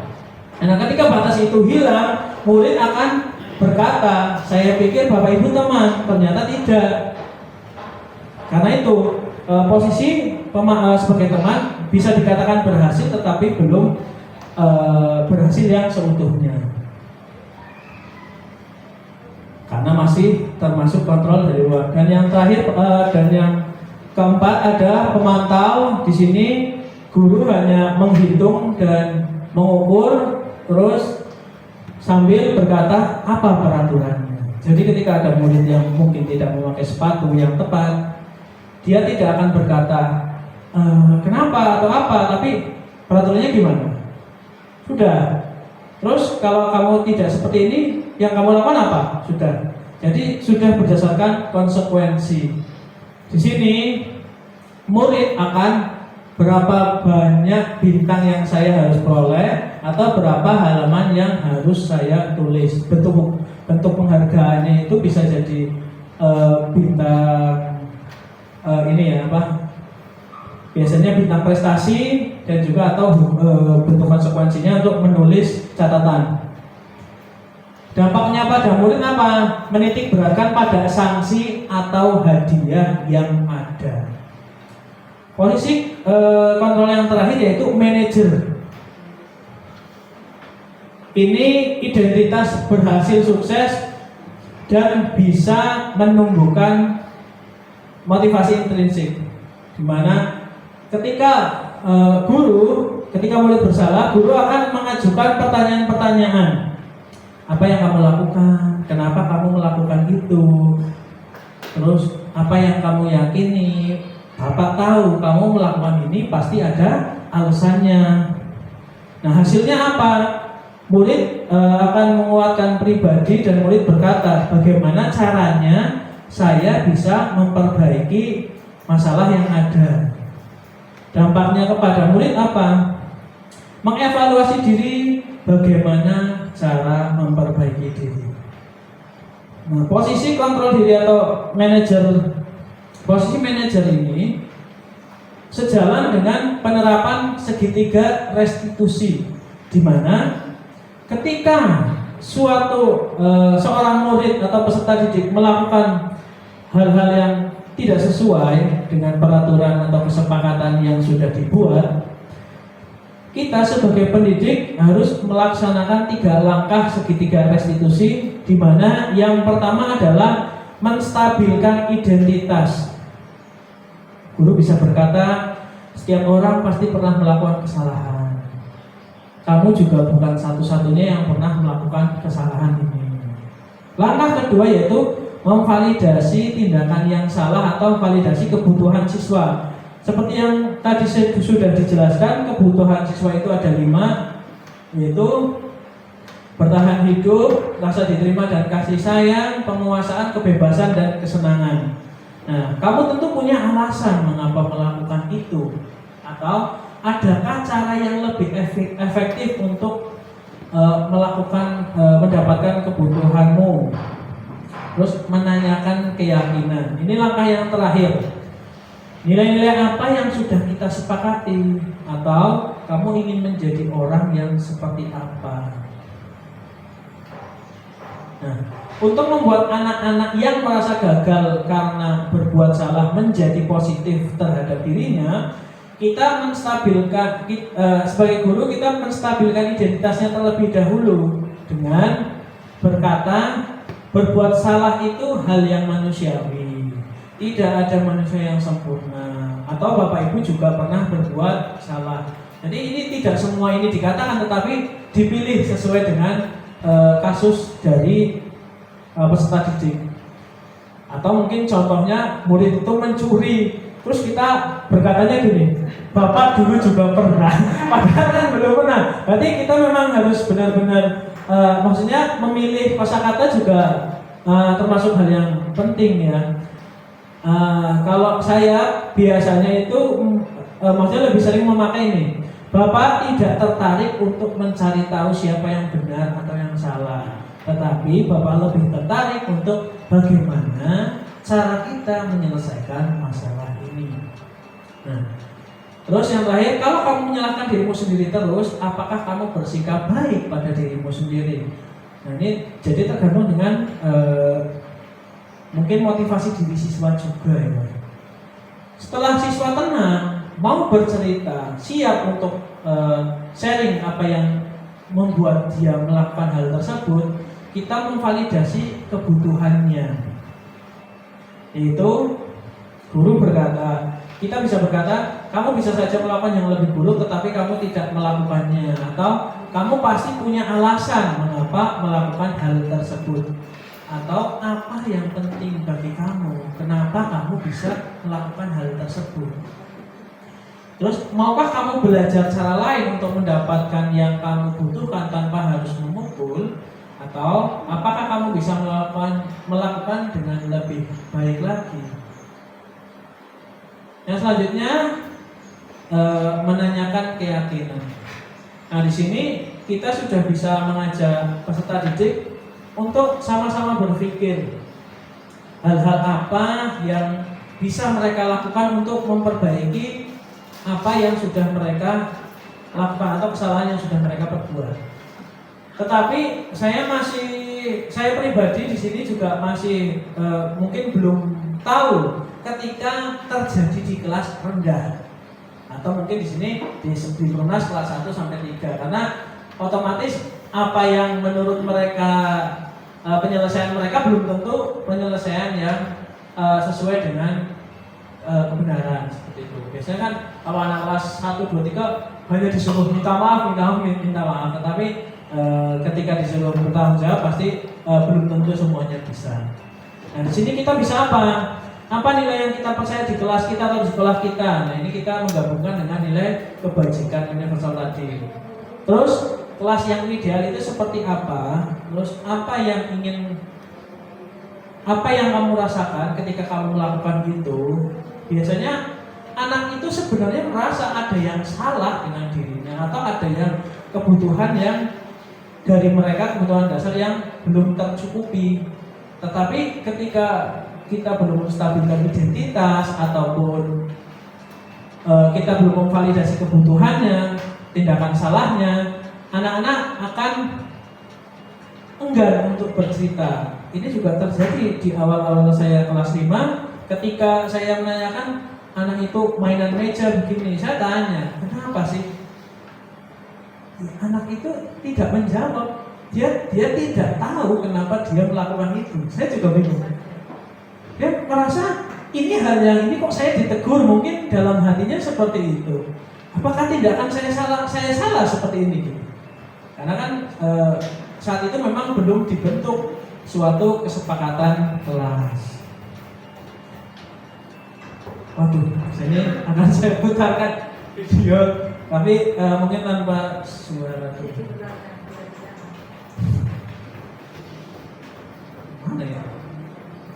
Nah, ketika batas itu hilang, murid akan berkata, saya pikir Bapak Ibu teman, ternyata tidak. Karena itu posisi sebagai teman bisa dikatakan berhasil, tetapi belum berhasil yang seutuhnya. Karena masih termasuk kontrol dari luar. Dan yang terakhir dan yang keempat ada pemantau. Di sini guru hanya menghitung dan mengukur, terus sambil berkata apa peraturannya. Jadi ketika ada murid yang mungkin tidak memakai sepatu yang tepat, dia tidak akan berkata kenapa atau apa, tapi peraturannya gimana. Sudah, Terus kalau kamu tidak seperti ini, yang kamu lakukan apa? Sudah. Jadi sudah berdasarkan konsekuensi. Di sini murid akan berapa banyak bintang yang saya harus peroleh atau berapa halaman yang harus saya tulis. Bentuk penghargaannya itu bisa jadi bintang ini ya apa? Biasanya bintang prestasi dan juga atau bentuk konsekuensinya untuk menulis catatan. Dampaknya pada murid apa? Menitik beratkan pada sanksi atau hadiah yang ada. Posisi kontrol yang terakhir yaitu manajer. Ini identitas berhasil sukses dan bisa menumbuhkan motivasi intrinsik. Di mana ketika ketika murid bersalah, guru akan mengajukan pertanyaan-pertanyaan. Apa yang kamu lakukan? Kenapa kamu melakukan itu? Terus apa yang kamu yakini? Bapak tahu kamu melakukan ini pasti ada alasannya. Nah, hasilnya apa? Murid akan menguatkan pribadi dan murid berkata, bagaimana caranya saya bisa memperbaiki masalah yang ada. Dampaknya kepada murid apa? Mengevaluasi diri, bagaimana cara memperbaiki diri. Nah, posisi kontrol diri atau posisi manajer ini sejalan dengan penerapan segitiga restitusi, di mana ketika seorang murid atau peserta didik melakukan hal-hal yang tidak sesuai dengan peraturan atau kesepakatan yang sudah dibuat, kita sebagai pendidik harus melaksanakan 3 langkah segitiga restitusi, di mana yang pertama adalah menstabilkan identitas. Guru bisa berkata, setiap orang pasti pernah melakukan kesalahan. Kamu juga bukan satu-satunya yang pernah melakukan kesalahan ini. Langkah kedua yaitu memvalidasi tindakan yang salah atau validasi kebutuhan siswa. Seperti yang tadi sudah dijelaskan, kebutuhan siswa itu ada 5, yaitu bertahan hidup, rasa diterima dan kasih sayang, penguasaan, kebebasan, dan kesenangan. Nah, kamu tentu punya alasan mengapa melakukan itu, atau adakah cara yang lebih efektif untuk mendapatkan kebutuhanmu. Terus menanyakan keyakinan. Ini langkah yang terakhir. Nilai-nilai apa yang sudah kita sepakati, atau kamu ingin menjadi orang yang seperti apa? Nah, untuk membuat anak-anak yang merasa gagal karena berbuat salah menjadi positif terhadap dirinya, kita menstabilkan sebagai guru kita menstabilkan identitasnya terlebih dahulu dengan berkata, berbuat salah itu hal yang manusiawi. Tidak ada manusia yang sempurna. Atau Bapak Ibu juga pernah berbuat salah. Jadi ini tidak semua ini dikatakan, tetapi dipilih sesuai dengan kasus dari peserta didik. Atau mungkin contohnya murid itu mencuri, terus kita berkatanya gini, Bapak dulu juga pernah, padahal kan belum pernah. Berarti kita memang harus benar-benar maksudnya memilih kosakata juga termasuk hal yang penting ya. Kalau saya biasanya itu maksudnya lebih sering memakai ini, Bapak tidak tertarik untuk mencari tahu siapa yang benar atau yang salah, tetapi Bapak lebih tertarik untuk bagaimana cara kita menyelesaikan masalah ini. Nah, terus yang terakhir, kalau kamu menyalahkan dirimu sendiri terus, apakah kamu bersikap baik pada dirimu sendiri? Nah, ini jadi tergantung dengan mungkin motivasi diri siswa juga ya. Setelah siswa tenang, mau bercerita, siap untuk sharing apa yang membuat dia melakukan hal tersebut, kita memvalidasi kebutuhannya. Yaitu guru berkata, kita bisa berkata, kamu bisa saja melakukan yang lebih buruk tetapi kamu tidak melakukannya, atau kamu pasti punya alasan mengapa melakukan hal tersebut, atau apa yang penting bagi kamu, kenapa kamu bisa melakukan hal tersebut. Terus maukah kamu belajar cara lain untuk mendapatkan yang kamu butuhkan tanpa harus memukul? Atau apakah kamu bisa melakukan dengan lebih baik lagi? Yang selanjutnya menanyakan keyakinan. Nah, di sini kita sudah bisa mengajak peserta didik untuk sama-sama berpikir hal-hal apa yang bisa mereka lakukan untuk memperbaiki apa yang sudah mereka lakukan atau kesalahan yang sudah mereka perbuat. Tetapi saya pribadi di sini juga masih mungkin belum tahu ketika terjadi di kelas rendah. Atau mungkin di sini di Perumnas kelas 1 sampai 3, karena otomatis apa yang menurut mereka penyelesaian mereka belum tentu penyelesaian yang sesuai dengan kebenaran seperti itu. Biasanya kan kalau anak kelas 1, 2, 3 hanya disuruh minta maaf, tetapi ketika disuruh bertanggung jawab pasti belum tentu semuanya bisa. Nah, di sini kita bisa apa? Apa nilai yang kita percaya di kelas kita atau di sekolah kita? Nah, ini kita menggabungkan dengan nilai kebajikan universal tadi. Terus kelas yang ideal itu seperti apa? Terus apa yang kamu rasakan ketika kamu melakukan itu? Biasanya anak itu sebenarnya merasa ada yang salah dengan dirinya atau ada yang kebutuhan yang dari mereka kebutuhan dasar yang belum tercukupi. Tetapi ketika kita belum menstabilkan identitas ataupun kita belum memvalidasi kebutuhannya, tindakan salahnya, anak-anak akan enggan untuk bercerita. Ini juga terjadi di awal-awal saya kelas 5, ketika saya menanyakan anak itu mainan meja begini, saya tanya, kenapa sih? Anak itu tidak menjawab. Dia tidak tahu kenapa dia melakukan itu. Saya juga bingung. Dia merasa ini hal yang ini kok saya ditegur, mungkin dalam hatinya seperti itu. Apakah tindakan saya salah seperti ini? Karena kan saat itu memang belum dibentuk suatu kesepakatan kelas. Waduh, sini akan saya putarkan video, tapi mungkin tanpa suara tuh. Mana ya?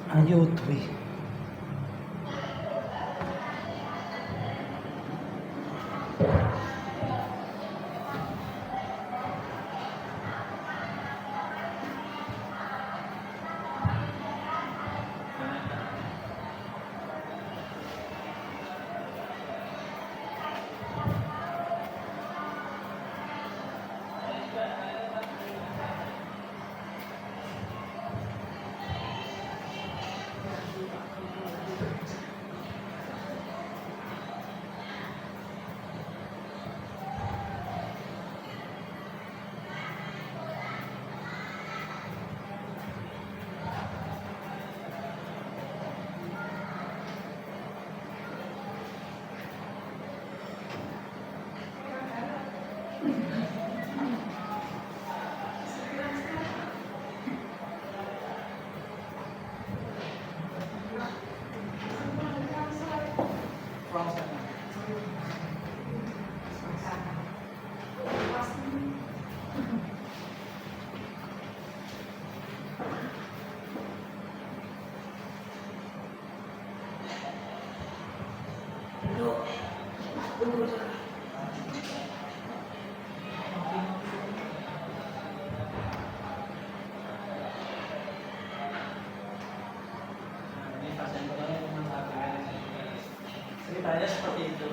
Ayo tuh. Ceritanya seperti itu.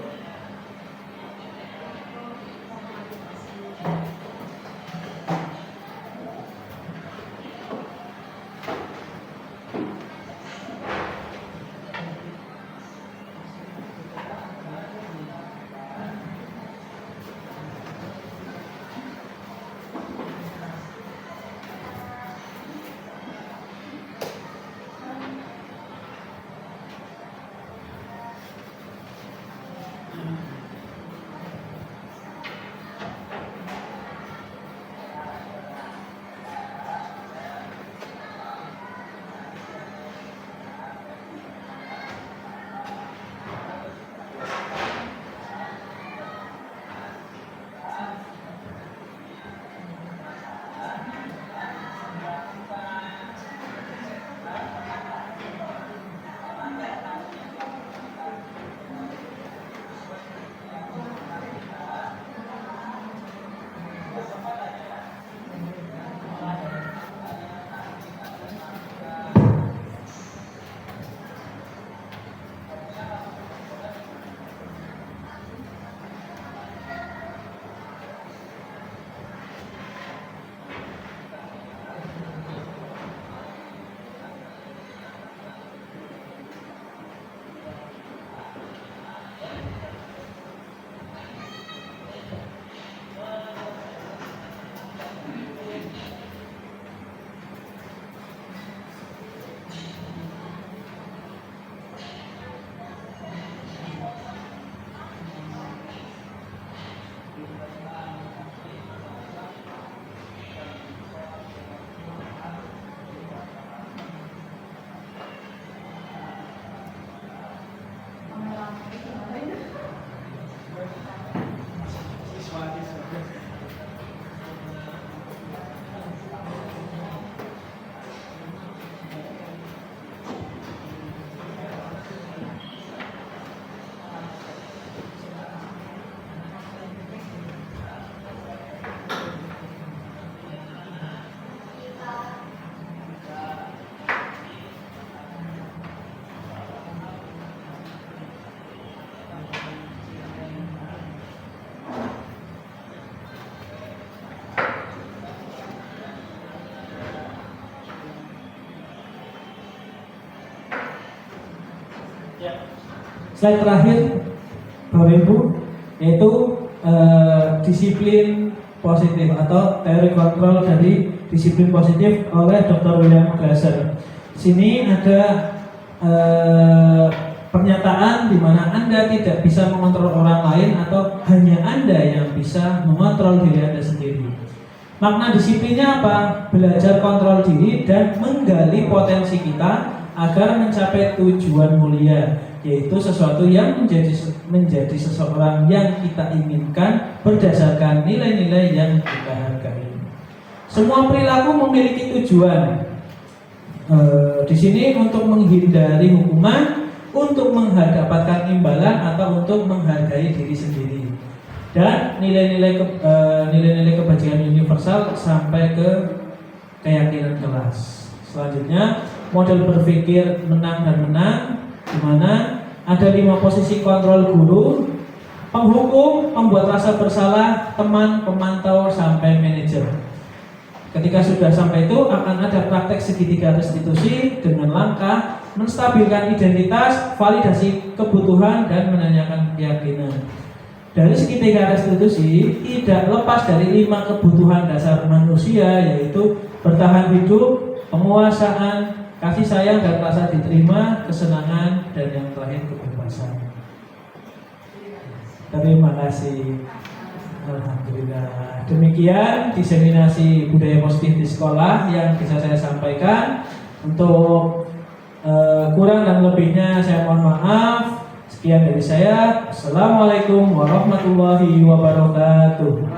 Slide terakhir, Bapak Ibu, yaitu disiplin positif atau teori kontrol dari disiplin positif oleh Dr. William Glasser. Di sini ada pernyataan di mana Anda tidak bisa mengontrol orang lain atau hanya Anda yang bisa mengontrol diri Anda sendiri. Makna disiplinnya apa? Belajar kontrol diri dan menggali potensi kita agar mencapai tujuan mulia, yaitu sesuatu yang menjadi seseorang yang kita inginkan berdasarkan nilai-nilai yang kita hargai. Semua perilaku memiliki tujuan. Di sini untuk menghindari hukuman, untuk mendapatkan imbalan atau untuk menghargai diri sendiri. Dan nilai-nilai kebajikan universal sampai ke keyakinan kelas. Selanjutnya model berpikir menang dan menang, di mana ada 5 posisi kontrol guru, penghukum, pembuat rasa bersalah, teman, pemantau, sampai manajer. Ketika sudah sampai itu akan ada praktek segitiga restitusi dengan langkah menstabilkan identitas, validasi kebutuhan, dan menanyakan keyakinan. Dari segitiga restitusi tidak lepas dari 5 kebutuhan dasar manusia, yaitu bertahan hidup, penguasaan, kasih sayang dan rasa diterima, kesenangan, dan yang terakhir kebebasan. Terima kasih. Alhamdulillah. Demikian diseminasi budaya positif di sekolah yang bisa saya sampaikan. Untuk kurang dan lebihnya saya mohon maaf. Sekian dari saya. Assalamualaikum warahmatullahi wabarakatuh.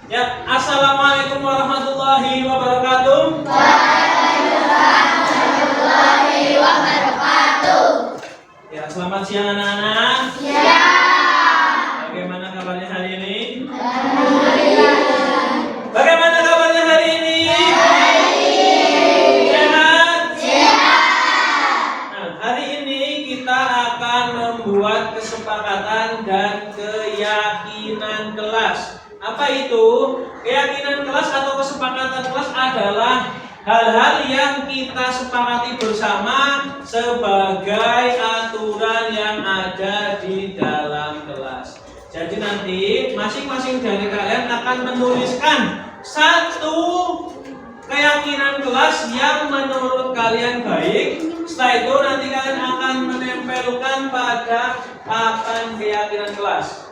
Ya, assalamualaikum warahmatullahi wabarakatuh. Waalaikumsalam warahmatullahi wabarakatuh. Ya, selamat siang anak-anak. Siang. Bagaimana kabarnya hari ini? Alhamdulillah. Bagaimana kabarnya hari ini? Sehat? Sehat. Nah, hari ini kita akan membuat kesepakatan dan keyakinan kelas. Apa itu? Keyakinan kelas atau kesepakatan kelas adalah hal-hal yang kita sepakati bersama sebagai aturan yang ada di dalam kelas. Jadi nanti masing-masing dari kalian akan menuliskan satu keyakinan kelas yang menurut kalian baik. Setelah itu nanti kalian akan menempelkan pada papan keyakinan kelas.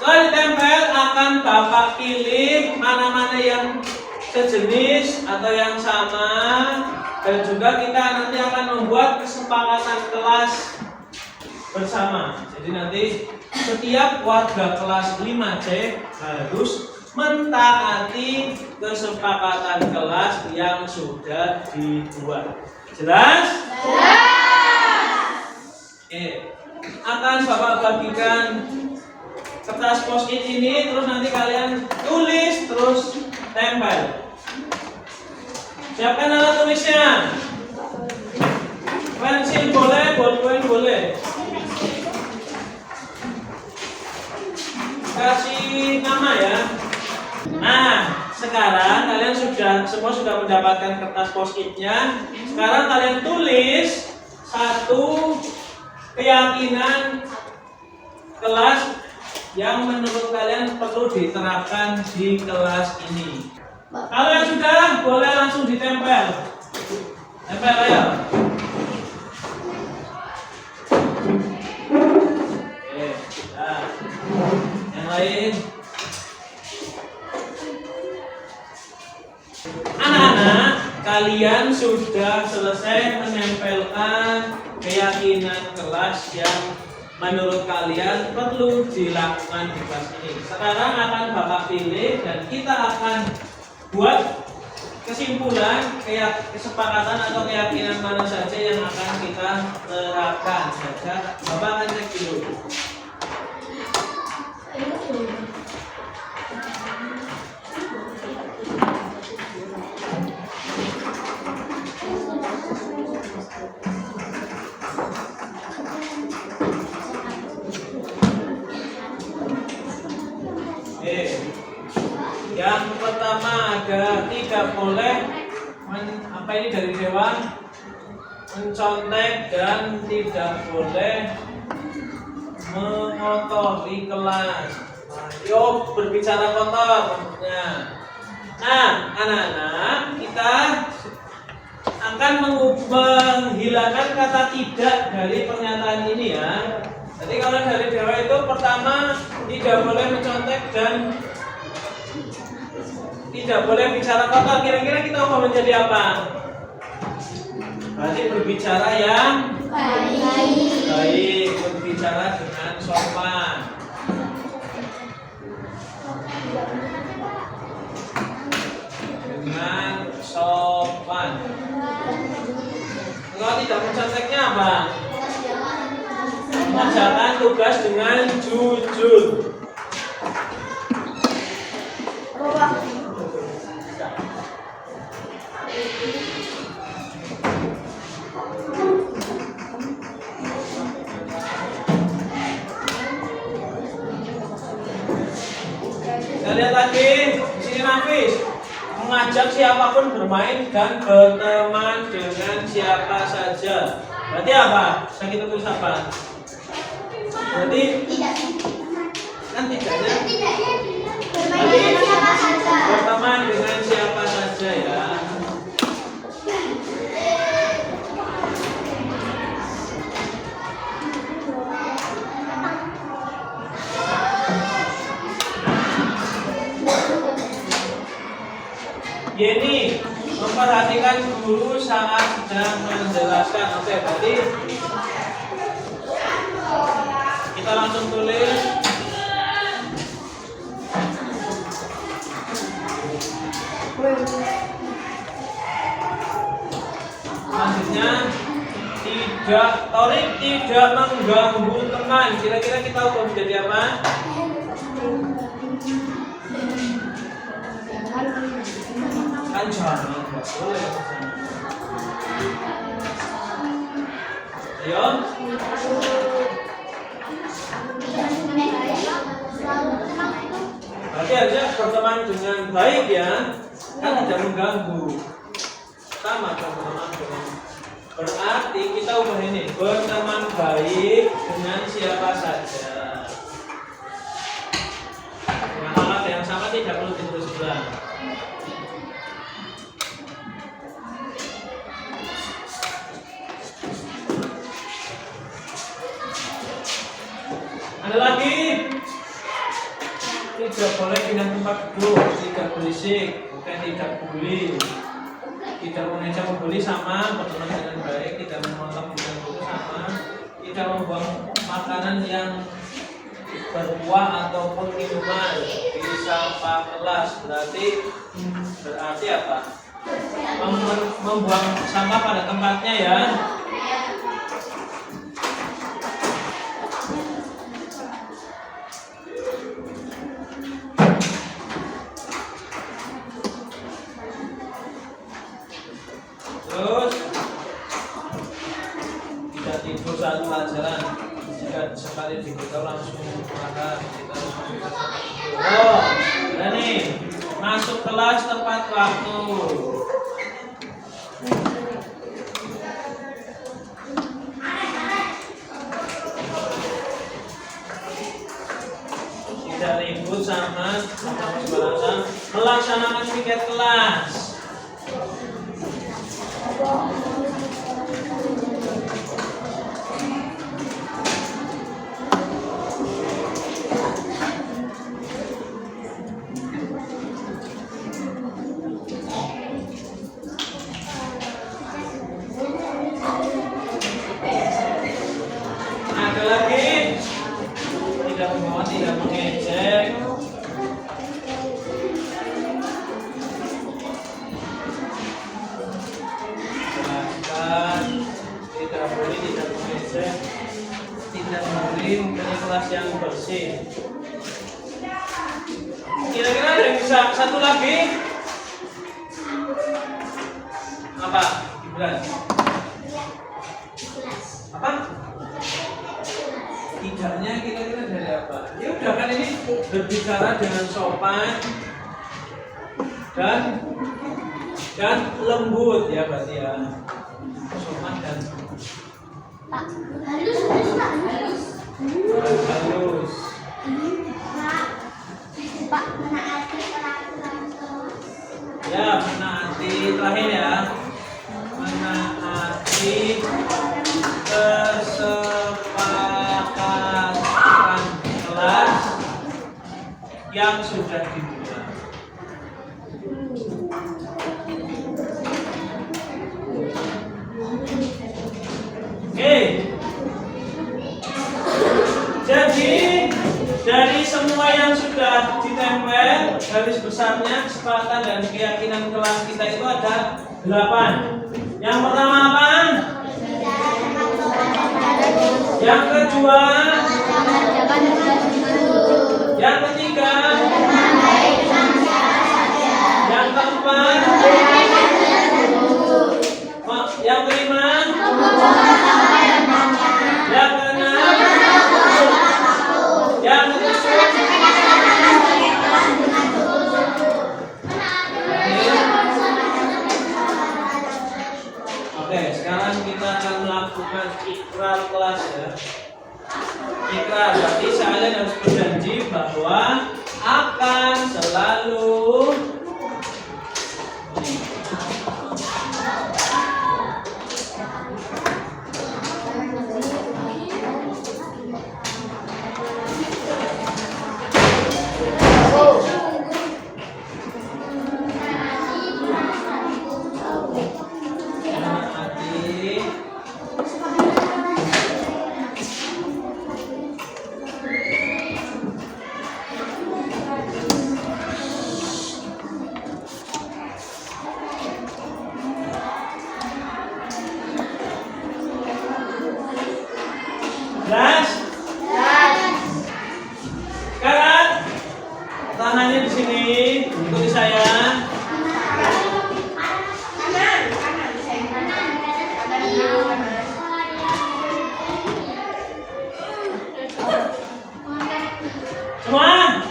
Setelah ditempel akan Bapak pilih mana-mana yang sejenis atau yang sama, dan juga kita nanti akan membuat kesepakatan kelas bersama. Jadi nanti setiap warga kelas 5C harus mentaati kesepakatan kelas yang sudah dibuat. Jelas? Jelas. Oke. Akan Bapak bagikan kertas post-it ini, terus nanti kalian tulis, terus tempel. Siapkan alat tulisnya. Pensil boleh, bolpen boleh. Kasih nama ya. Nah, sekarang kalian semua sudah mendapatkan kertas post-itnya. Sekarang kalian tulis satu keyakinan kelas yang menurut kalian perlu diterapkan di kelas ini. Kalau yang sudah, boleh langsung ditempel. Tempel aja. Oke, nah. Yang lain. Anak-anak, kalian sudah selesai menempelkan keyakinan kelas yang menurut kalian perlu dilakukan di kelas ini. Sekarang akan Bapak pilih dan kita akan buat kesimpulan kesepakatan atau keyakinan mana saja yang akan kita terapkan. Saja Bapak akan cek dulu. tidak boleh apa ini dari dewan mencontek dan tidak boleh mengotori kelas. Yuk berbicara kotor maksudnya. Nah, anak-anak, kita akan menghilangkan kata tidak dari pernyataan ini ya. Jadi kalau dari dewa itu pertama tidak boleh mencontek dan tidak boleh bicara kotor. Kira-kira kita mau menjadi apa? Berarti berbicara yang baik, berbicara dengan sopan. Dengan sopan. Kalau tidak menconteknya apa? Mengerjakan tugas dengan jujur. Kita lihat lagi di sini Nafis mengajak siapapun bermain dan berteman dengan siapa saja. Berarti apa? Bisa kita tulis apa? Berarti kan tidaknya berteman dengan siapa saja ya. Yeni memperhatikan guru saat sedang menjelaskan. Oke, berarti kita langsung tulis. Selanjutnya tidak mengganggu teman. Kira-kira kita udah menjadi apa? Kan jangan, nggak boleh. Ayo. Berarti harusnya berteman dengan baik ya, kan tidak mengganggu. Sama berteman dengan. Berarti kita ubah ini berteman baik dengan siapa saja. Dengan alat yang sama tidak perlu ditulis ulang. Ada lagi. Tidak boleh pindah tempat duduk, tidak berisik, bukan tidak bully, tidak mengejek membuli sama berteman dengan baik, tidak memotong dengan buruk sama, tidak membuang makanan yang berbuah ataupun minuman di sampah kelas. Berarti apa? Membuang sampah pada tempatnya ya. Terus tidak tidur saat pelajaran. Jika sekali diberitahu langsung maka kita harus masuk kelas. Oh, ini masuk kelas tepat waktu. Tidak ribut sama melaksanakan tiket kelas. Ada lagi tidak membawa, tidak mengejek. Tidak boleh, tidak mengejek, tidak memberi mempunyai kelas yang bersih. Kira-kira ada yang bisa satu lagi? Apa? Gibran? Apa? Tidaknya kira-kira dari apa? Ya udah kan ini berbicara dengan sopan dan Dan lembut ya berarti ya. Sopan dan Pak, halus, halus, Pak, halus. halus. Pak, menaati peraturan kelas. Ya, menaati terakhir ya. Menaati kesepakatan kelas yang sudah dimulai. Oke. Jadi dari semua yang sudah ditempel garis besarnya kesepakatan dan keyakinan kelas kita itu ada 8. Yang pertama apa? Yang kedua? Yang ketiga? Yang keempat? Yang kelima? Yang keenam? Yang Oke, sekarang kita akan melakukan ikrar kelas ya. Ikrar berarti kalian harus berjanji bahwa akan selalu jelas? Sekarang tangannya di sini, ikuti saya. Semua?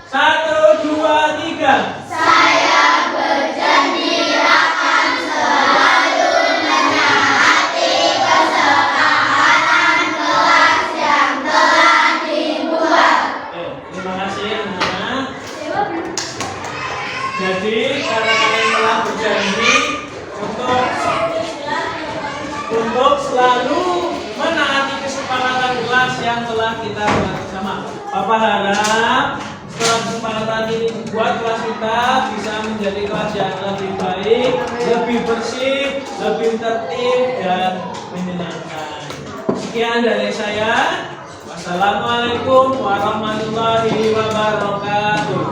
1, 2, 3. Saya berjanji akan selalu menaati kesepakatan kelas yang telah dibuat. Terima kasih teman-teman. Jadi karena kalian telah berjanji untuk selalu menaati kesepakatan kelas yang telah kita buat bersama. Papa harap setelah kesepakatan ini dibuat, kelas kita bisa menjadi kelas yang lebih baik, lebih bersih, lebih tertib dan menyenangkan. Sekian dari saya. Wassalamualaikum warahmatullahi wabarakatuh.